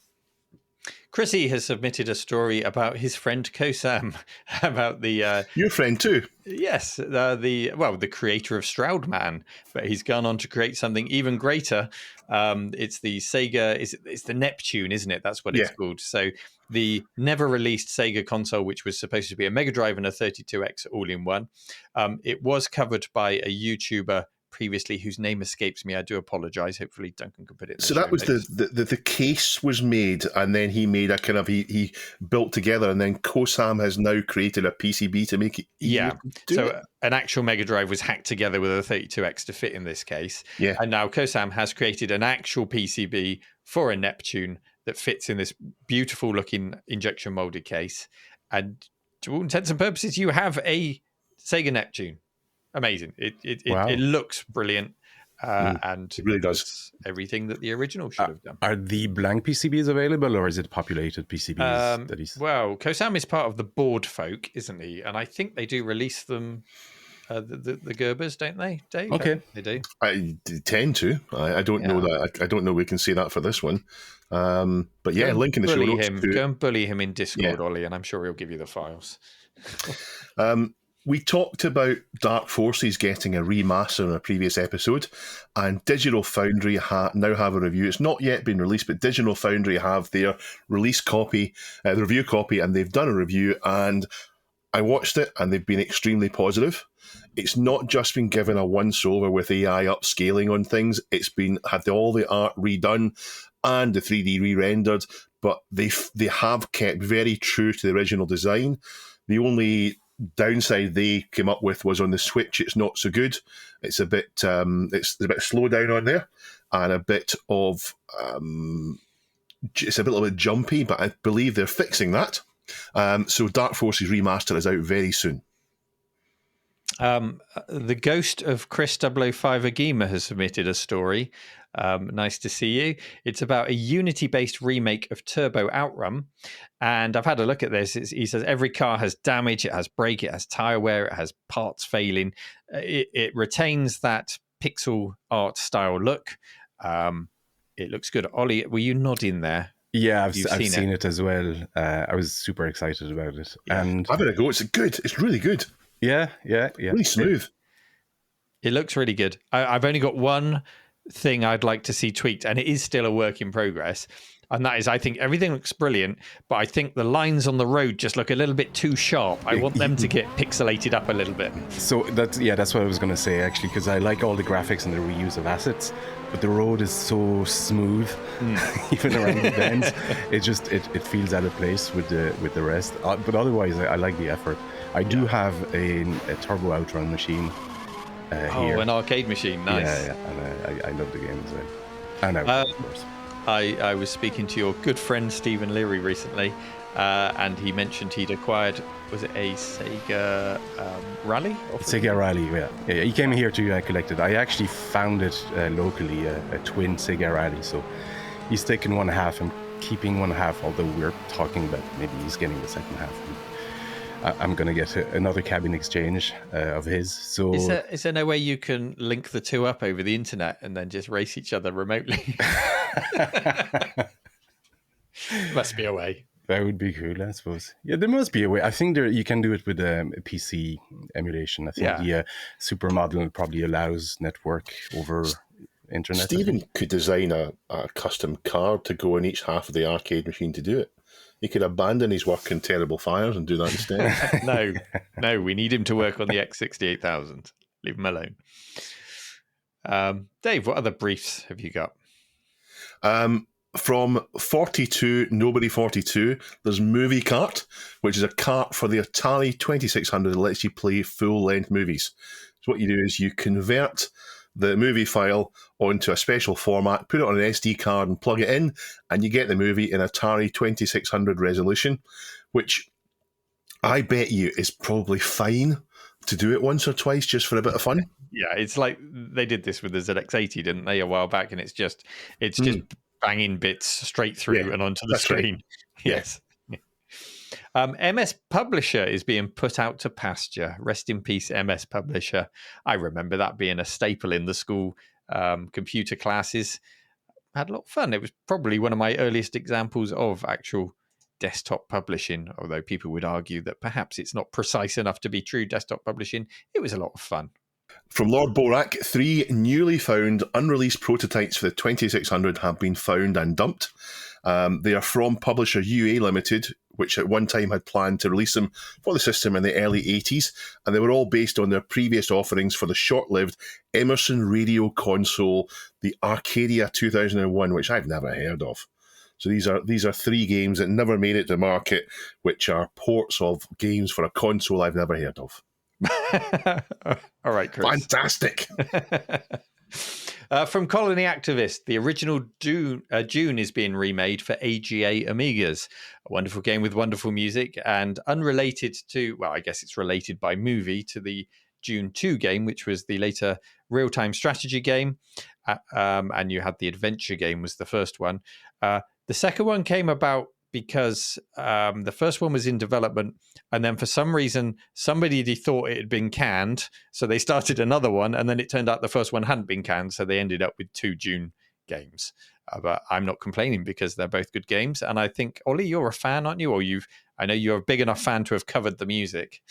Chrissy has submitted a story about his friend Kosam, about the... Your friend too? Yes, the creator of Stroudman, but he's gone on to create something even greater. It's the Sega, it's the Neptune, isn't it? That's what it's called. So the never-released Sega console, which was supposed to be a Mega Drive and a 32X all-in-one. It was covered by a YouTuber previously, whose name escapes me. I do apologise. Hopefully Duncan can put it in the So show that was notes. the case was made, and then he made a kind of he built together, and then COSAM has now created a PCB to make it easier to do so it. an actual Mega Drive was hacked together with a 32X to fit in this case. Yeah. And now COSAM has created an actual PCB for a Neptune that fits in this beautiful looking injection molded case. And to all intents and purposes, you have a Sega Neptune. Amazing. Wow. It looks brilliant. And it really does. does everything that the original should have done. Are the blank PCBs available, or is it populated PCBs? Well, COSAM is part of the board folk, isn't he? And I think they do release them, the Gerbers, don't they, Dave? Okay. They do. I tend to. I don't know that. I don't know we can say that for this one. But yeah, link in the show notes. Go and bully him in Discord, Yeah. Ollie, and I'm sure he'll give you the files. We talked about Dark Forces getting a remaster in a previous episode, and Digital Foundry now have a review. It's not yet been released, but Digital Foundry have their release copy, the review copy, and they've done a review, and I watched it, and they've been extremely positive. It's not just been given a once-over with AI upscaling on things. It's been had all the art redone and the 3D re-rendered, but they have kept very true to the original design. The only downside they came up with was on the Switch. It's not so good. It's a bit it's a bit slow down on there, and a bit of it's a little bit jumpy. But I believe they're fixing that. So Dark Forces Remaster is out very soon. The ghost of Chris 005 Agima has submitted a story. Nice to see you. It's about a Unity-based remake of Turbo Outrun. And I've had a look at this. He says every car has damage, it has brake, it has tyre wear, it has parts failing. It retains that pixel art style look. It looks good. Ollie, were you nodding there? Yeah, I've seen it as well. I was super excited about it. Yeah. And I've had a go. It's good. It's really good. Yeah. Really smooth. It looks really good. I've only got one thing I'd like to see tweaked, and it is still a work in progress. And that is, I think everything looks brilliant, but I think the lines on the road just look a little bit too sharp. I want them to get pixelated up a little bit. So that's what I was going to say, actually, because I like all the graphics and the reuse of assets, but the road is so smooth, even around the bends. It feels out of place with the rest. But otherwise, I like the effort. I do have a Turbo Outrun machine here. An arcade machine, nice. Yeah, and I love the game as well. And of course. I was speaking to your good friend Stephen Leary recently, and he mentioned he'd acquired, was it a Sega Rally? Sega Rally, yeah. He came here to collect it. I actually found it locally, a twin Sega Rally. So he's taken one half and keeping one half, although we're talking about maybe he's getting the second half. I'm going to get another cabin exchange of his. So is there no way you can link the two up over the internet and then just race each other remotely? Must be a way. That would be cool, I suppose. Yeah, there must be a way. I think you can do it with a PC emulation. I think the Supermodel probably allows network over internet. Stephen could design a custom card to go in each half of the arcade machine to do it. He could abandon his work in Terrible Fires and do that instead. No, we need him to work on the X68000. Leave him alone. Dave, what other briefs have you got? From 42, Nobody 42, there's Movie Cart, which is a cart for the Atari 2600 that lets you play full-length movies. So what you do is you convert the movie file onto a special format, put it on an SD card and plug it in, and you get the movie in Atari 2600 resolution, which I bet you is probably fine to do it once or twice just for a bit of fun. Yeah, it's like they did this with the ZX80, didn't they, a while back? And it's just banging bits straight through and onto the screen. Right. Yes. MS Publisher is being put out to pasture. Rest in peace, MS Publisher. I remember that being a staple in the school computer classes. I had a lot of fun. It was probably one of my earliest examples of actual desktop publishing, although people would argue that perhaps it's not precise enough to be true desktop publishing. It was a lot of fun. From Lord Borak, 3 newly found unreleased prototypes for the 2600 have been found and dumped. They are from publisher UA Limited, which at one time had planned to release them for the system in the early 80s, and they were all based on their previous offerings for the short-lived Emerson radio console, the Arcadia 2001, which I've never heard of. So these are 3 games that never made it to market, which are ports of games for a console I've never heard of. All right, Chris. Fantastic. From Colony Activist, the original June is being remade for AGA Amigas. A wonderful game with wonderful music, and unrelated to, well, I guess it's related by movie to the June 2 game, which was the later real-time strategy game. And you had the adventure game was the first one. The second one came about because the first one was in development, and then for some reason somebody thought it had been canned, so they started another one, and then it turned out the first one hadn't been canned, so they ended up with 2 June games. But I'm not complaining because they're both good games, and I think, Ollie, you're a fan, aren't you? Or I know you're a big enough fan to have covered the music.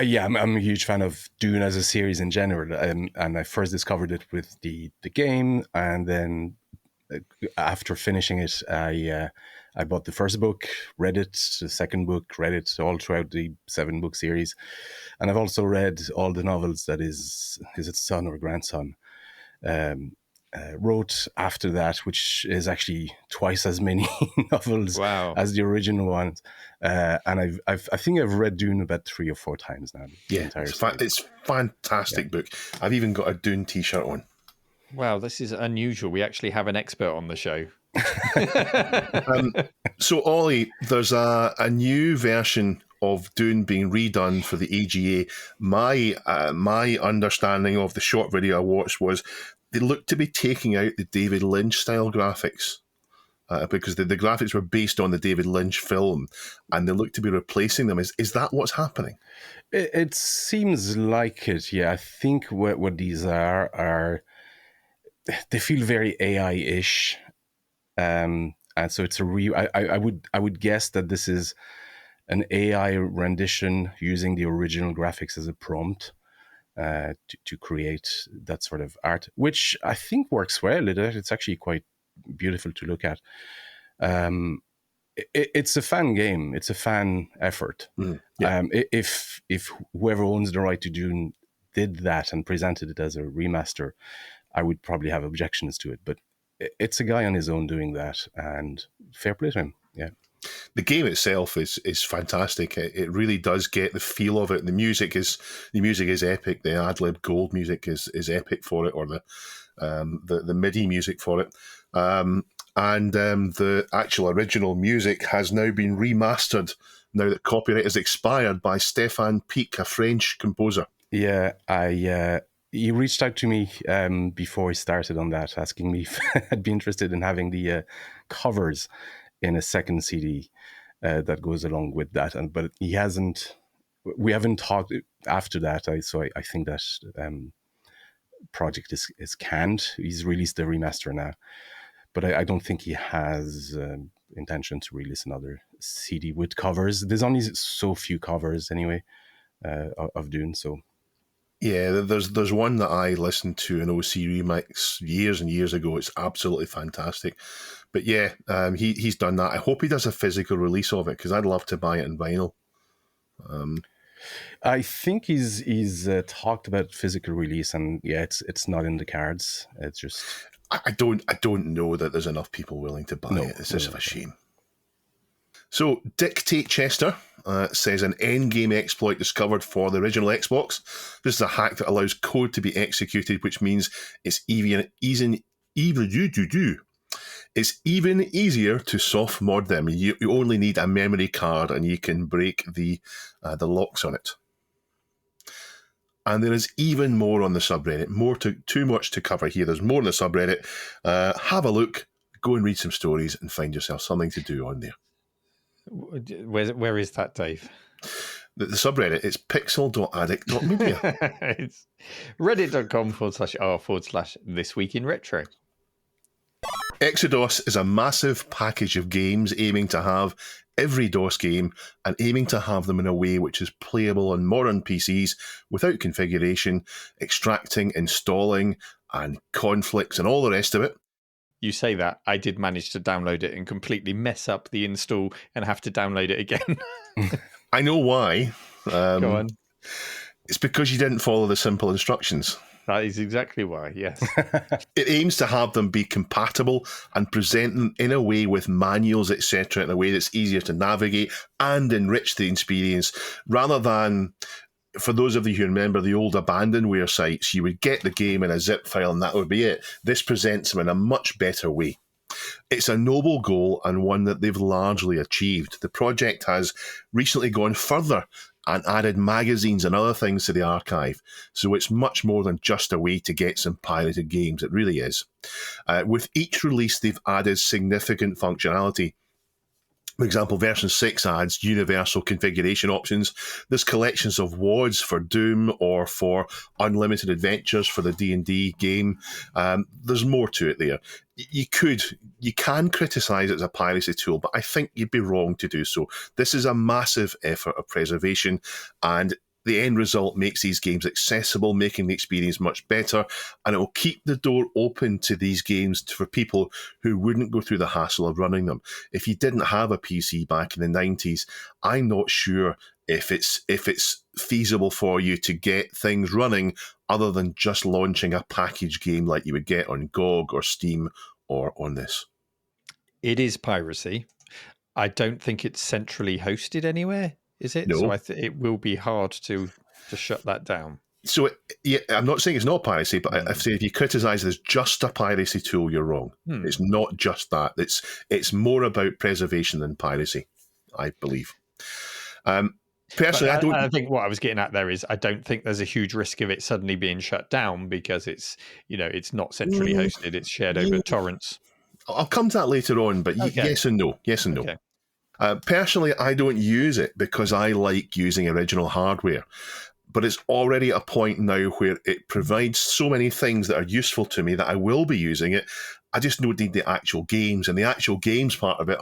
Yeah, I'm a huge fan of Dune as a series in general, and I first discovered it with the game, and then after finishing it, I bought the first book, read it, the second book, read it all throughout the 7-book series. And I've also read all the novels that is it son or grandson, wrote after that, which is actually twice as many novels as the original ones. And I think I've read Dune about 3 or 4 times now. Yeah, it's fantastic book. I've even got a Dune t-shirt on. Wow, this is unusual. We actually have an expert on the show. So, Ollie, there's a new version of Dune being redone for the AGA. My understanding of the short video I watched was they looked to be taking out the David Lynch style graphics because the graphics were based on the David Lynch film, and they look to be replacing them. Is that what's happening? It seems like it. Yeah, I think what these are they feel very AI-ish. And so it's I would guess that this is an AI rendition using the original graphics as a prompt to create that sort of art, which I think works well. It's actually quite beautiful to look at. It's a fan game. It's a fan effort. Yeah. If whoever owns the right to Dune did that and presented it as a remaster, I would probably have objections to it. But it's a guy on his own doing that, and fair play to him. Yeah. The game itself is fantastic. It really does get the feel of it. The music is epic. The ad-lib gold music is epic for it, or the MIDI music for it. And the actual original music has now been remastered now that copyright is expired by Stéphane Pic, a French composer. Yeah, he reached out to me before he started on that, asking me if I'd be interested in having the covers in a second CD that goes along with that. But he hasn't. We haven't talked after that. So I think that project is canned. He's released the remaster now, but I don't think he has intention to release another CD with covers. There's only so few covers anyway of Dune, so. Yeah, there's one that I listened to an OC remix years and years ago. It's absolutely fantastic. But yeah, he's done that. I hope he does a physical release of it, because I'd love to buy it in vinyl. I think he's talked about physical release, and yeah, it's not in the cards. It's just I don't know that there's enough people willing to buy it. It's just a shame. So Dictate Chester says an endgame exploit discovered for the original Xbox. This is a hack that allows code to be executed, which means it's even easier to soft mod them. You only need a memory card, and you can break the locks on it. And there is even more on the subreddit. Too much to cover here. There's more on the subreddit. Have a look, go and read some stories, and find yourself something to do on there. Where is that, Dave? The subreddit, it's pixel.addict.media. It's reddit.com/r/this week in retro. Exodus is a massive package of games aiming to have every DOS game and aiming to have them in a way which is playable on modern PCs without configuration, extracting, installing, and conflicts and all the rest of it. you say that, I did manage to download it and completely mess up the install and have to download it again. I know why. Go on. It's because you didn't follow the simple instructions. That is exactly why, yes. It aims to have them be compatible and present them in a way with manuals, etc., in a way that's easier to navigate and enrich the experience, rather than, for those of you who remember the old abandonware sites, you would get the game in a zip file and that would be it. This presents them in a much better way. It's a noble goal and one that they've largely achieved. The project has recently gone further and added magazines and other things to the archive. So it's much more than just a way to get some pirated games. It really is. With each release, they've added significant functionality. For example, version 6 adds universal configuration options. There's collections of WADs for Doom or for unlimited adventures for the D&D game. There's more to it there. You can criticise it as a piracy tool, but I think you'd be wrong to do so. This is a massive effort of preservation, and the end result makes these games accessible, making the experience much better, and it will keep the door open to these games for people who wouldn't go through the hassle of running them. If you didn't have a PC back in the 90s, I'm not sure if it's feasible for you to get things running other than just launching a package game like you would get on GOG or Steam or on this. It is piracy. I don't think it's centrally hosted anywhere. Is it? No. So it will be hard to shut that down. So, yeah, I'm not saying it's not piracy, but I say if you criticise it as just a piracy tool, you're wrong. It's not just that. It's more about preservation than piracy, I believe. Personally, I think what I was getting at there is I don't think there's a huge risk of it suddenly being shut down because it's not centrally hosted. It's shared over torrents. I'll come to that later on, but yes and no. Yes and no. Okay. Personally, I don't use it because I like using original hardware. But it's already at a point now where it provides so many things that are useful to me that I will be using it. I just don't need the actual games. And the actual games part of it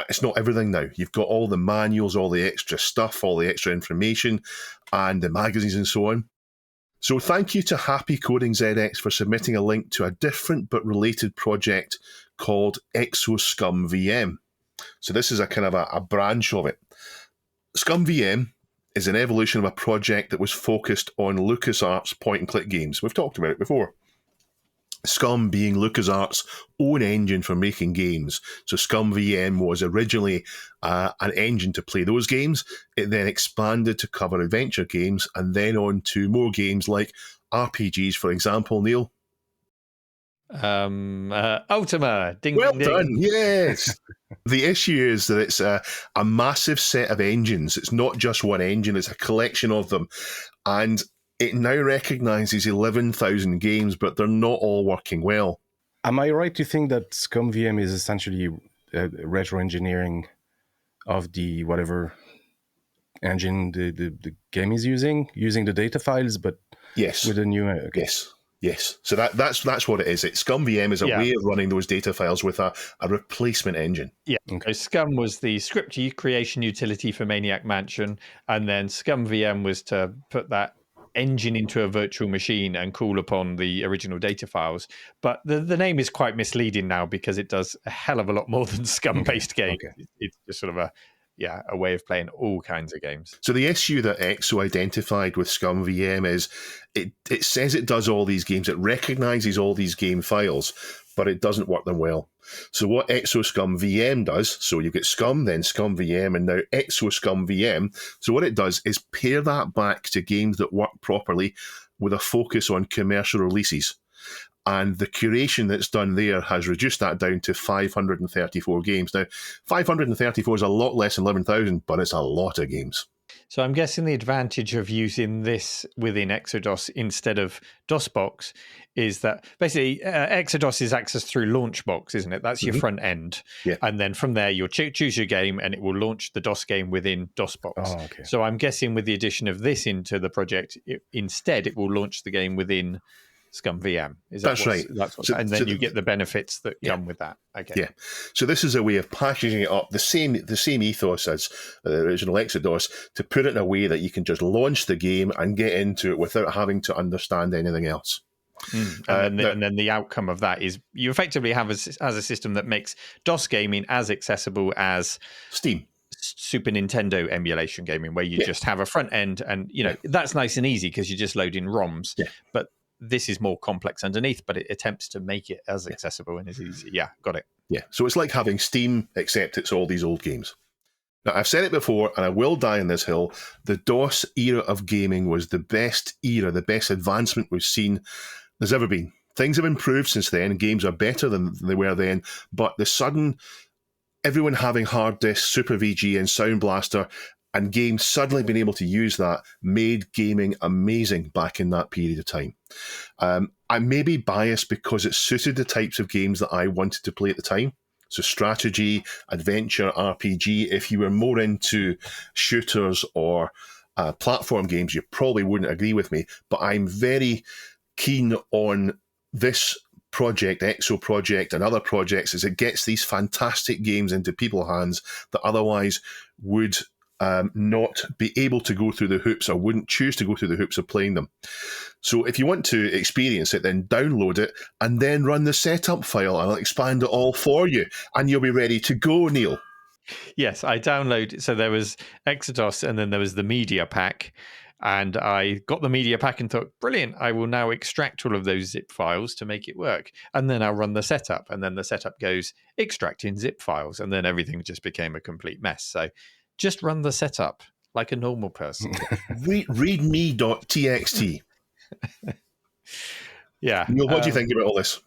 it's not everything now. You've got all the manuals, all the extra stuff, all the extra information, and the magazines and so on. So thank you to Happy Coding ZX for submitting a link to a different but related project called EXOSCUMM VM. So this is a kind of a branch of it. Scum VM is an evolution of a project that was focused on LucasArts point-and-click games. We've talked about it before. Scum being LucasArts' own engine for making games. So Scum VM was originally an engine to play those games. It then expanded to cover adventure games and then on to more games like RPGs, for example, Neil. Ultima. Ding, well ding, ding. done, yes. The issue is that it's a massive set of engines. It's not just one engine, it's a collection of them. And it now recognises 11,000 games, but they're not all working well. Am I right to think that Scum VM is essentially retro engineering of the whatever engine the game is using the data files, but yes, with a new... Yes. So that's what it is. Scum VM is a way of running those data files with a replacement engine. Yeah. Okay. So Scum was the script creation utility for Maniac Mansion, and then Scum VM was to put that engine into a virtual machine and call upon the original data files. But the name is quite misleading now because it does a hell of a lot more than Scum-based games. Okay. It's just sort of a way of playing all kinds of games. So the issue that EXO identified with Scum VM is it says it does all these games, it recognises all these game files, but it doesn't work them well. So what EXOSCUMM VM does, so you get Scum, then Scum VM, and now EXOSCUMM VM. So what it does is pair that back to games that work properly with a focus on commercial releases. And the curation that's done there has reduced that down to 534 games. Now, 534 is a lot less than 11,000, but it's a lot of games. So I'm guessing the advantage of using this within Exodus instead of DOSBox is that basically Exodus is accessed through Launchbox, isn't it? That's your front end. Yeah. And then from there, you'll choose your game and it will launch the DOS game within DOSBox. Oh, okay. So I'm guessing with the addition of this into the project, instead it will launch the game within Scum VM. That's right. And then you get the benefits that come with that. Okay. Yeah. So this is a way of packaging it up, the same ethos as the original Exodus, to put it in a way that you can just launch the game and get into it without having to understand anything else. And then the outcome of that is you effectively have a system that makes DOS gaming as accessible as Steam. Super Nintendo emulation gaming, where you just have a front end, and that's nice and easy because you're just loading ROMs. Yeah. But this is more complex underneath, but it attempts to make it as accessible and as easy. Yeah, got it. Yeah, so it's like having Steam, except it's all these old games. Now, I've said it before, and I will die on this hill. The DOS era of gaming was the best era, the best advancement we've seen there's ever been. Things have improved since then. Games are better than they were then. But the sudden, everyone having hard disks, Super VG and Sound Blaster, and games suddenly being able to use that made gaming amazing back in that period of time. I may be biased because it suited the types of games that I wanted to play at the time. So strategy, adventure, RPG. If you were more into shooters or platform games, you probably wouldn't agree with me. But I'm very keen on this project, EXO project, and other projects, as it gets these fantastic games into people's hands that otherwise would not be able to go through the hoops, or wouldn't choose to go through the hoops of playing them. So if you want to experience it, then download it and then run the setup file. I'll expand it all for you and you'll be ready to go, Neil. Yes, I downloaded. So there was Exodus and then there was the media pack. And I got the media pack and thought, brilliant, I will now extract all of those zip files to make it work. And then I'll run the setup. And then the setup goes extracting zip files. And then everything just became a complete mess. So just run the setup like a normal person. Readme.txt. Yeah. Neil, what do you think about all this?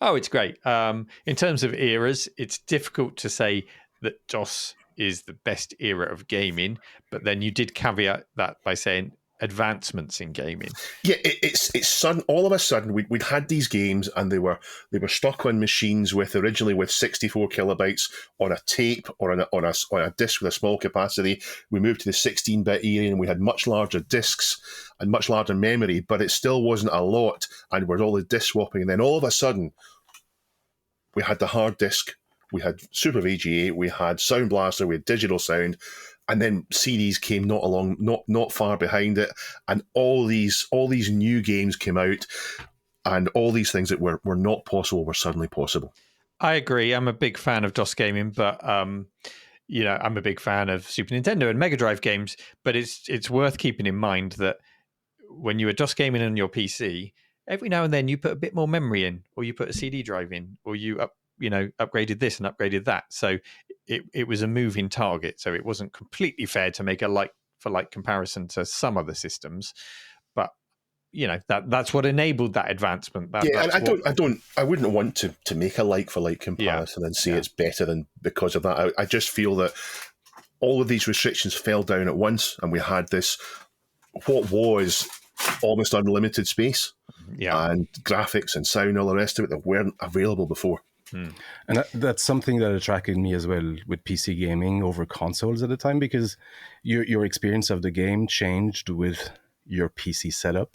Oh, it's great. In terms of eras, it's difficult to say that DOS is the best era of gaming, but then you did caveat that by saying advancements in gaming. Yeah, it's sudden. All of a sudden, we'd had these games, and they were stuck on machines originally with 64 kilobytes on a tape or on a disc with a small capacity. We moved to the 16-bit era, and we had much larger discs and much larger memory, but it still wasn't a lot. And with all the disc swapping, and then all of a sudden, we had the hard disk. We had Super VGA, we had Sound Blaster, we had digital sound, and then CDs came not far behind it, and all these new games came out, and all these things that were not possible were suddenly possible. I agree. I'm a big fan of DOS gaming, but I'm a big fan of Super Nintendo and Mega Drive games. But it's worth keeping in mind that when you were DOS gaming on your PC, every now and then you put a bit more memory in, or you put a CD drive in, or you upgraded this and upgraded that. So it was a moving target. So it wasn't completely fair to make a like for like comparison to some other systems. But that's what enabled that advancement. I wouldn't want to make a like for like comparison and say it's better than because of that. I just feel that all of these restrictions fell down at once, and we had this what was almost unlimited space, and graphics and sound and all the rest of it that weren't available before. And that's something that attracted me as well with PC gaming over consoles at the time, because your experience of the game changed with your PC setup.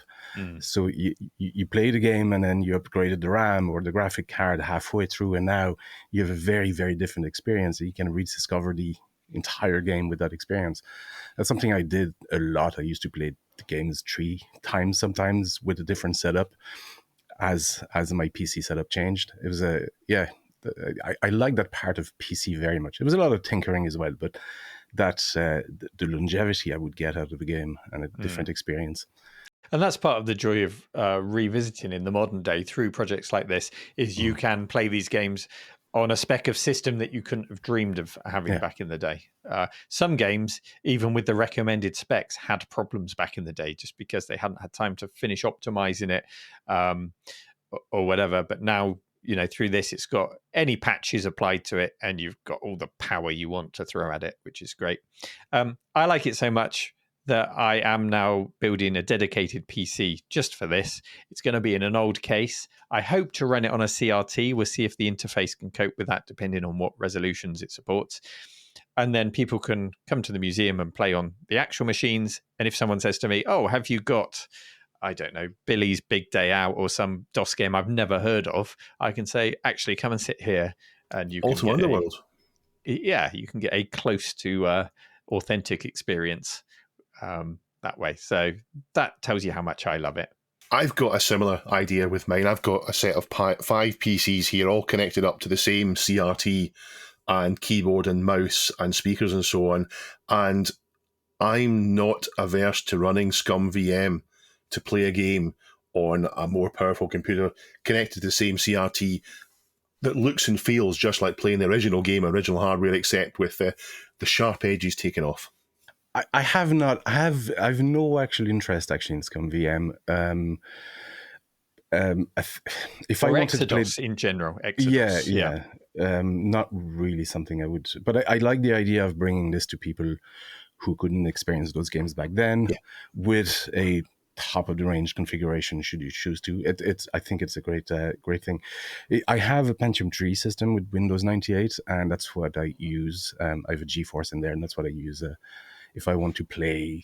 So you play the game and then you upgraded the RAM or the graphic card halfway through, and now you have a very, very different experience. You can rediscover the entire game with that experience. That's something I did a lot. I used to play the games 3 times sometimes with a different setup as my PC setup changed. It was I like that part of PC very much. It was a lot of tinkering as well, but that's the longevity I would get out of the game and a different experience. And that's part of the joy of revisiting in the modern day through projects like this, is you can play these games on a spec of system that you couldn't have dreamed of having back in the day. Some games, even with the recommended specs, had problems back in the day just because they hadn't had time to finish optimizing it or whatever. But now, through this, it's got any patches applied to it and you've got all the power you want to throw at it, which is great. I like it so much that I am now building a dedicated PC just for this. It's going to be in an old case. I hope to run it on a CRT. We'll see if the interface can cope with that, depending on what resolutions it supports. And then people can come to the museum and play on the actual machines. And if someone says to me, oh, have you got, I don't know, Billy's Big Day Out or some DOS game I've never heard of, I can say, actually, come and sit here. And you can Ultimate Underworld. You can get a close to authentic experience that way. So that tells you how much I love it. I've got a similar idea with mine. I've got a set of 5 PCs here, all connected up to the same CRT and keyboard and mouse and speakers and so on. And I'm not averse to running Scum VM to play a game on a more powerful computer connected to the same CRT that looks and feels just like playing the original game, original hardware, except with the sharp edges taken off. I have not. I've no actual interest in Scum VM. If I wanted to play in general, Exodus. Yeah. Not really something I would. But I like the idea of bringing this to people who couldn't experience those games back then with a top of the range configuration. Should you choose to? I think it's a great thing. I have a Pentium 3 system with Windows 98, and that's what I use. I have a GeForce in there, and that's what I use if I want to play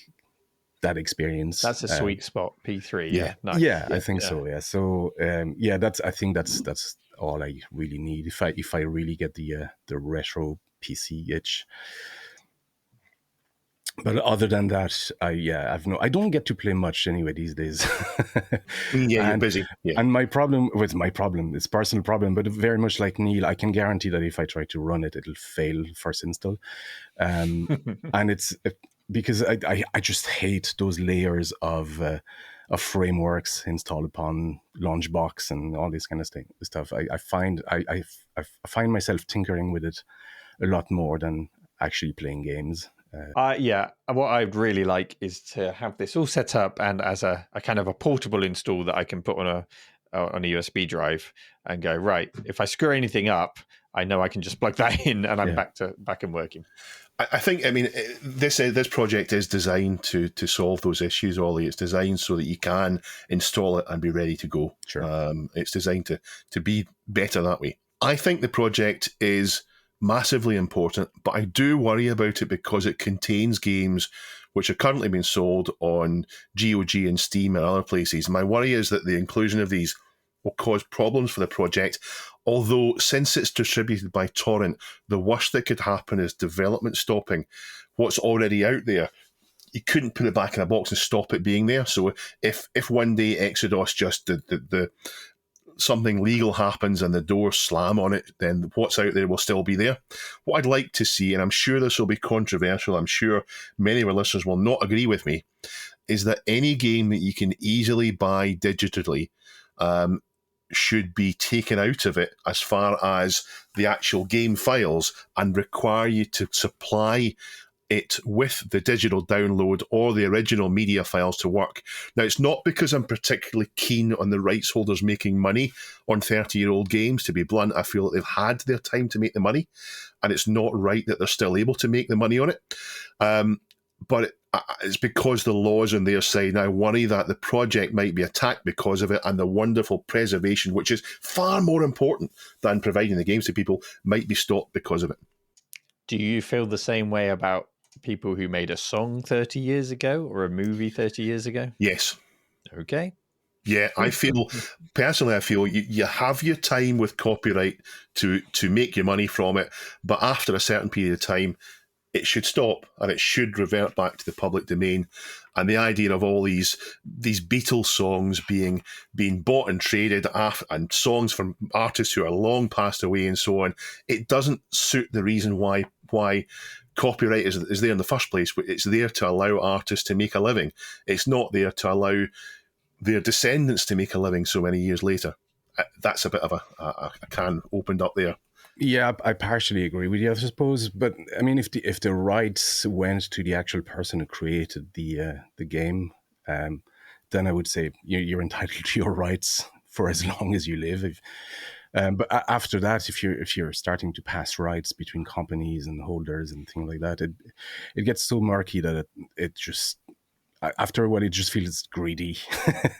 that experience. That's a sweet spot. P3. Yeah. Nice. Yeah, I think so. Yeah. So I think that's all I really need. If I really get the retro PC itch. But other than that, I don't get to play much anyway these days. You're busy. Yeah. And my problem, it's a personal problem, but very much like Neil, I can guarantee that if I try to run it, it'll fail first install. And it's because I just hate those layers of frameworks installed upon Launchbox and all this kind of stuff. I find myself tinkering with it a lot more than actually playing games. What I'd really like is to have this all set up and as a kind of a portable install that I can put on a USB drive and go, right, if I screw anything up, I know I can just plug that in and I'm back and working. I think, this project is designed to solve those issues, Ollie. It's designed so that you can install it and be ready to go. Sure. It's designed to be better that way. I think the project is massively important, but I do worry about it because it contains games which are currently being sold on GOG and Steam and other places. My worry is that the inclusion of these will cause problems for the project, although since it's distributed by torrent, the worst that could happen is development stopping. What's already out there, you couldn't put it back in a box and stop it being there. So if one day Exodus just the something legal happens and the doors slam on it, then what's out there will still be there. What I'd like to see, and I'm sure this will be controversial, I'm sure many of our listeners will not agree with me, is that any game that you can easily buy digitally should be taken out of it as far as the actual game files and require you to supply it with the digital download or the original media files to work. Now, it's not because I'm particularly keen on the rights holders making money on 30-year-old games. To be blunt, I feel that they've had their time to make the money, and it's not right that they're still able to make the money on it. But it's because the law's on their side, and I worry that the project might be attacked because of it, and the wonderful preservation, which is far more important than providing the games to people, might be stopped because of it. Do you feel the same way about people who made a song 30 years ago or a movie 30 years ago? Yes. Okay. Yeah, I feel you have your time with copyright to make your money from it, but after a certain period of time, it should stop and it should revert back to the public domain. And the idea of all these Beatles songs being bought and traded and songs from artists who are long passed away and so on, it doesn't suit the reason why copyright is there in the first place. It's there to allow artists to make a living. It's not there to allow their descendants to make a living so many years later. That's a bit of a can opened up there. Yeah, I partially agree with you, I suppose. But I mean, if the rights went to the actual person who created the game, then I would say you're entitled to your rights for as long as you live. But after that, if you're starting to pass rights between companies and holders and things like that, it gets so murky that it just, after a while, it just feels greedy.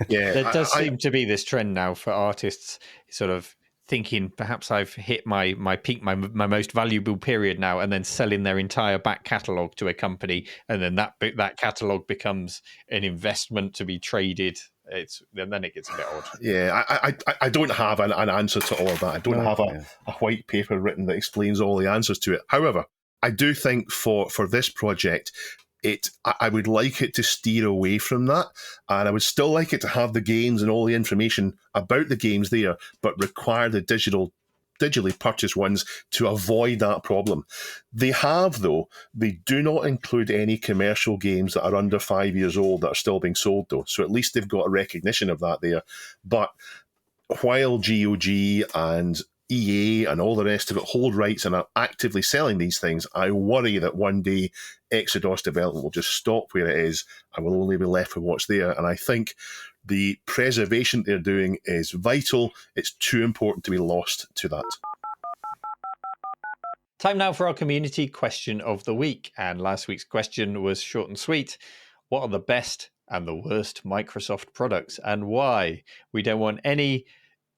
Yeah, there does seem to be this trend now for artists sort of thinking perhaps I've hit my peak, my most valuable period now, and then selling their entire back catalogue to a company, and then that catalogue becomes an investment to be traded. Then it gets a bit odd. Yeah, I don't have an answer to all of that. I don't have a white paper written that explains all the answers to it. However, I do think for this project, I would like it to steer away from that, and I would still like it to have the games and all the information about the games there, but require the digitally purchased ones to avoid that problem. They do not include any commercial games that are under 5 years old that are still being sold, though. So at least they've got a recognition of that there. But while GOG and EA and all the rest of it hold rights and are actively selling these things, I worry that one day Exodus development will just stop where it is and we'll only be left with what's there. And I think the preservation they're doing is vital. It's too important to be lost to that. Time now for our community question of the week. And last week's question was short and sweet. What are the best and the worst Microsoft products and why? We don't want any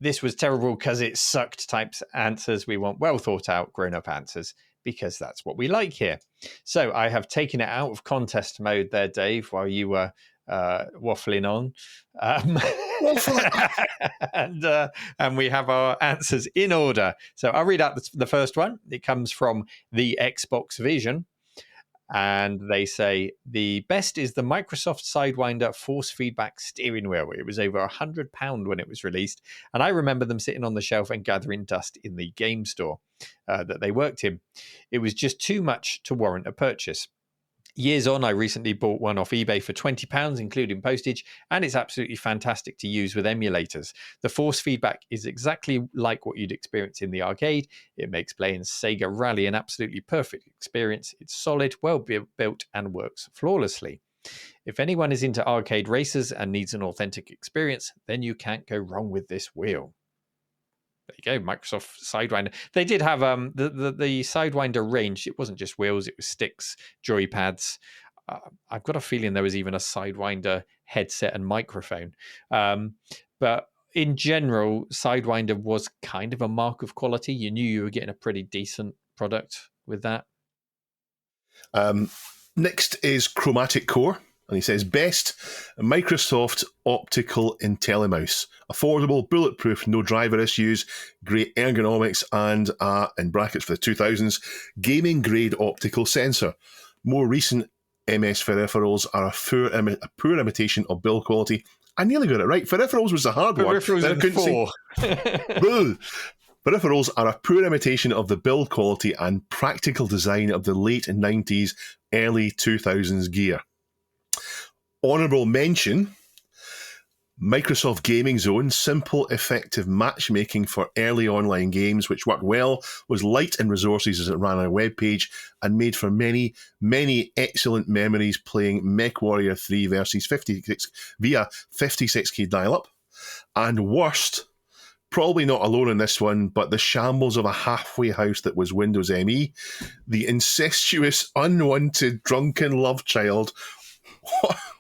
"this was terrible because it sucked" types answers. We want well thought out, grown up answers, because that's what we like here. So I have taken it out of contest mode there, Dave, while you were waffling on. And we have our answers in order. So I'll read out the first one. It comes from the Xbox Vision. And they say, the best is the Microsoft Sidewinder force feedback steering wheel. It was over £100 when it was released. And I remember them sitting on the shelf and gathering dust in the game store that they worked in. It was just too much to warrant a purchase. Years on, I recently bought one off eBay for £20, including postage, and it's absolutely fantastic to use with emulators. The force feedback is exactly like what you'd experience in the arcade. It makes playing Sega Rally an absolutely perfect experience. It's solid, well built, and works flawlessly. If anyone is into arcade races and needs an authentic experience, then you can't go wrong with this wheel. There you go, Microsoft Sidewinder. They did have the Sidewinder range. It wasn't just wheels, it was sticks, joypads. I've got a feeling there was even a Sidewinder headset and microphone. But in general, Sidewinder was kind of a mark of quality. You knew you were getting a pretty decent product with that. Next is Chromatic Core. And he says, best Microsoft Optical IntelliMouse. Affordable, bulletproof, no driver issues, great ergonomics, and, in brackets for the 2000s, gaming-grade optical sensor. More recent MS peripherals are a poor imitation of build quality. I nearly got it right. Peripherals was the hard one. Peripherals in 4. Peripherals are a poor imitation of the build quality and practical design of the late 90s, early 2000s gear. Honourable mention, Microsoft Gaming Zone, simple, effective matchmaking for early online games, which worked well, was light in resources as it ran on a web page, and made for many, many excellent memories playing MechWarrior 3 versus 56 via 56k dial-up. And worst, probably not alone in this one, but the shambles of a halfway house that was Windows ME, the incestuous, unwanted, drunken love child.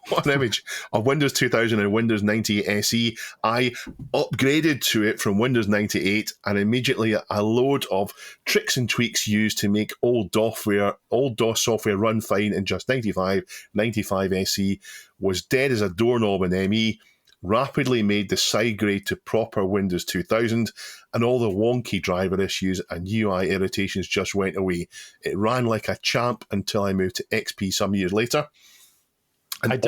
What an image of Windows 2000 and Windows 98 SE. I upgraded to it from Windows 98, and immediately a load of tricks and tweaks used to make old DOS software run fine in just 95 SE was dead as a doorknob in ME, rapidly made the side grade to proper Windows 2000, and all the wonky driver issues and UI irritations just went away. It ran like a champ until I moved to XP some years later. The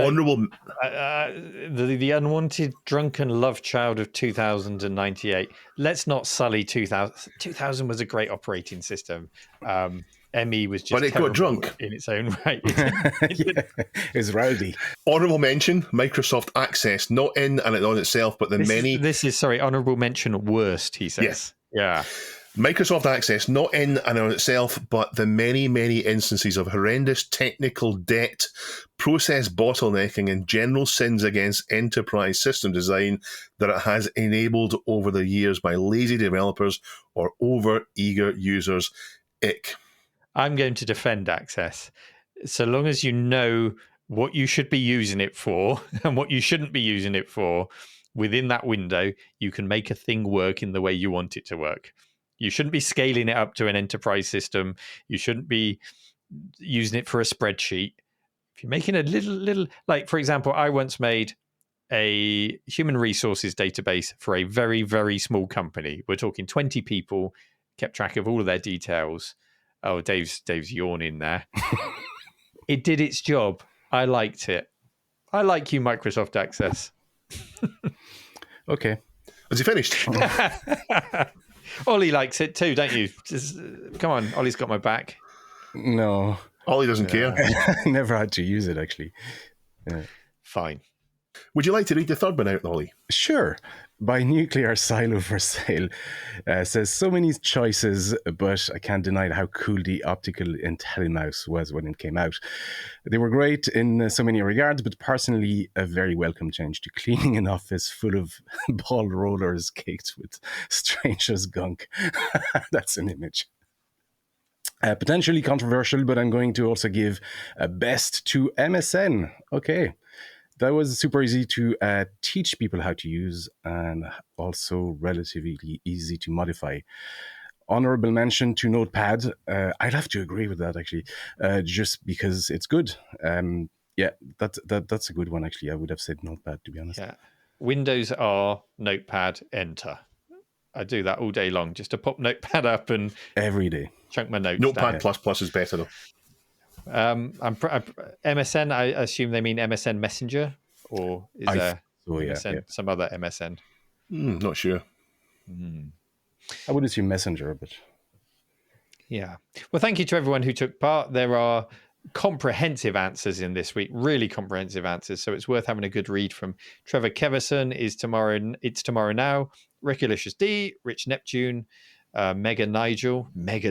unwanted drunken love child of 2098. Let's not sully 2000. 2000 was a great operating system. ME was just, but it got drunk in its own right. It was rowdy. Honourable mention: Microsoft Access, not in and on itself, but This is honourable mention worst. He says, yes. Yeah. Microsoft Access, not in and on itself, but the many, many instances of horrendous technical debt, process bottlenecking, and general sins against enterprise system design that it has enabled over the years by lazy developers or over-eager users. Ick. I'm going to defend Access. So long as you know what you should be using it for and what you shouldn't be using it for, within that window, you can make a thing work in the way you want it to work. You shouldn't be scaling it up to an enterprise system. You shouldn't be using it for a spreadsheet. If you're making a little, like, for example, I once made a human resources database for a very, very small company. We're talking 20 people, kept track of all of their details. Oh, Dave's yawning there. It did its job. I liked it. I like you, Microsoft Access. Okay. Has he finished? Ollie likes it too, don't you? Just, come on, Ollie's got my back. No. Ollie doesn't care. I never had to use it, actually. Yeah. Fine. Would you like to read the third one out, Ollie? Sure. By Nuclear Silo for Sale says, so many choices, but I can't deny how cool the optical IntelliMouse was when it came out. They were great in so many regards, but personally, a very welcome change to cleaning an office full of ball rollers caked with strangest gunk. That's an image. Potentially controversial, but I'm going to also give a best to MSN. Okay. That was super easy to teach people how to use and also relatively easy to modify. Honorable mention to Notepad. I'd have to agree with that, actually, just because it's good. Yeah, that's a good one, actually. I would have said Notepad, to be honest. Yeah. Windows R, Notepad, Enter. I do that all day long, just to pop Notepad up and every day chunk my notes. Notepad plus is better, though. MSN, I assume they mean MSN Messenger, or is there MSN, some other MSN? Not sure. I would assume Messenger, but... Yeah. Well, thank you to everyone who took part. There are comprehensive answers in this week, really comprehensive answers, so it's worth having a good read from Trevor Keverson. It's tomorrow now. Riculicious D, Rich Neptune, Mega Nigel, Lord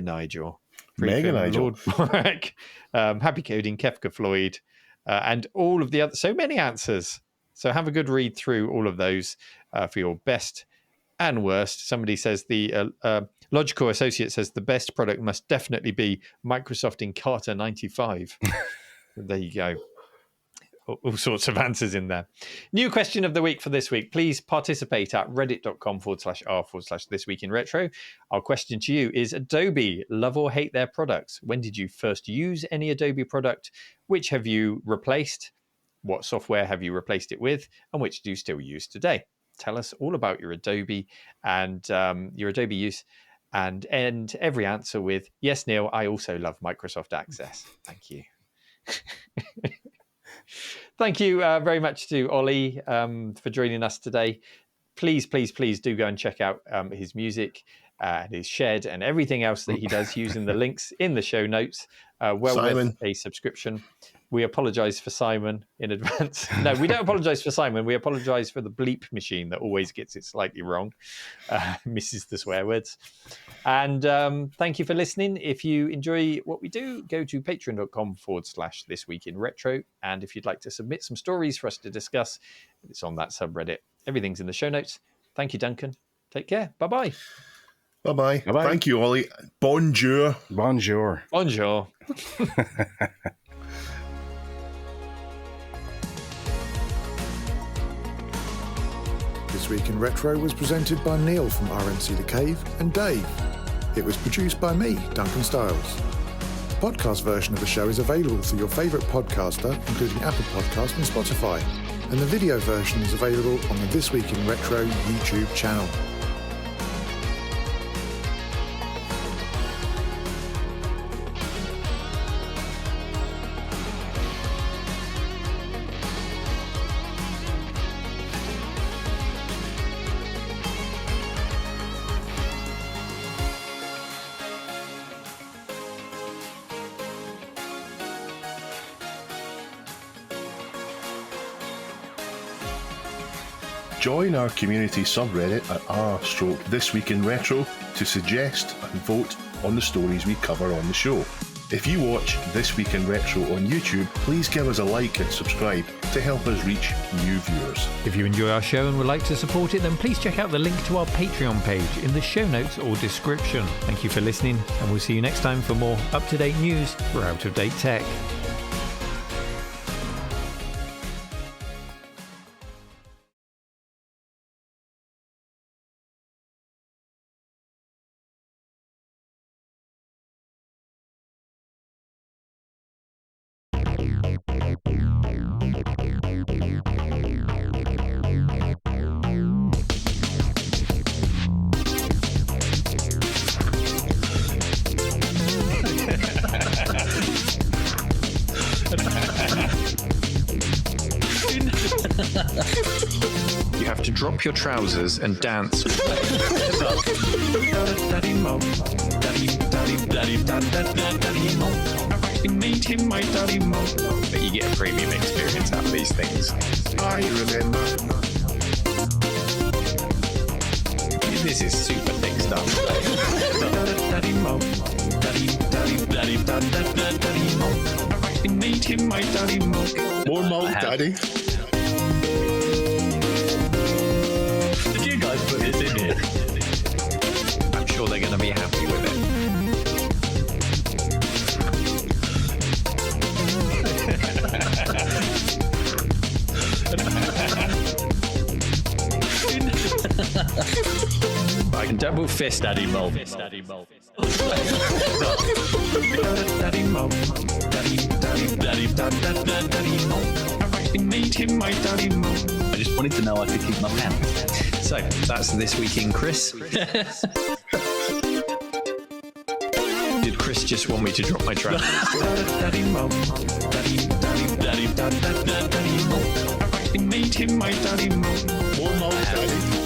Borak, Happy Coding, Kefka Floyd, and all of the other. So many answers. So have a good read through all of those for your best and worst. Somebody says the Logical Associate says the best product must definitely be Microsoft Encarta 95. There you go. All sorts of answers in there. New question of the week for this week. Please participate at reddit.com/r/thisweekinretro. Our question to you is Adobe, love or hate their products? When did you first use any Adobe product? Which have you replaced? What software have you replaced it with? And which do you still use today? Tell us all about your Adobe and your Adobe use, and end every answer with, yes, Neil, I also love Microsoft Access. Thank you. Thank you very much to Ollie for joining us today. Please do go and check out his music and his shed and everything else that he does using the links in the show notes. With a subscription. We apologize for Simon in advance. No, we don't apologize for Simon. We apologize for the bleep machine that always gets it slightly wrong, misses the swear words. And thank you for listening. If you enjoy what we do, go to patreon.com/thisweekinretro. And if you'd like to submit some stories for us to discuss, it's on that subreddit. Everything's in the show notes. Thank you, Duncan. Take care. Bye-bye. Bye-bye. Bye-bye. Thank you, Ollie. Bonjour. Bonjour. Bonjour. This Week in Retro was presented by Neil from RMC The Cave and Dave. It was produced by me, Duncan Styles. The podcast version of the show is available through your favourite podcaster, including Apple Podcasts and Spotify. And the video version is available on the This Week in Retro YouTube channel. Join our community subreddit at r/thisweekinretro to suggest and vote on the stories we cover on the show. If you watch This Week in Retro on YouTube, please give us a like and subscribe to help us reach new viewers. If you enjoy our show and would like to support it, then please check out the link to our Patreon page in the show notes or description. Thank you for listening, and we'll see you next time for more up-to-date news for out-of-date tech. up your trousers and dance. Daddy Mo, made him my Daddy Mo. But you get a premium experience out of these things. I remember. This is super thick stuff. Daddy Mo, Daddy Mo. I made him my Daddy Mo. More malt, Daddy. Did you guys put this in here? I'm sure they're going to be happy with it. I can double fist Daddy Mo. Daddy Mo, Daddy Mo. I made him my Daddy Mo. I just wanted to know I could keep my pen. So that's This Week in Chris. Did Chris just want me to drop my track? Daddy Mo, Daddy Mo. I made him my Daddy Mo. More malt, Daddy.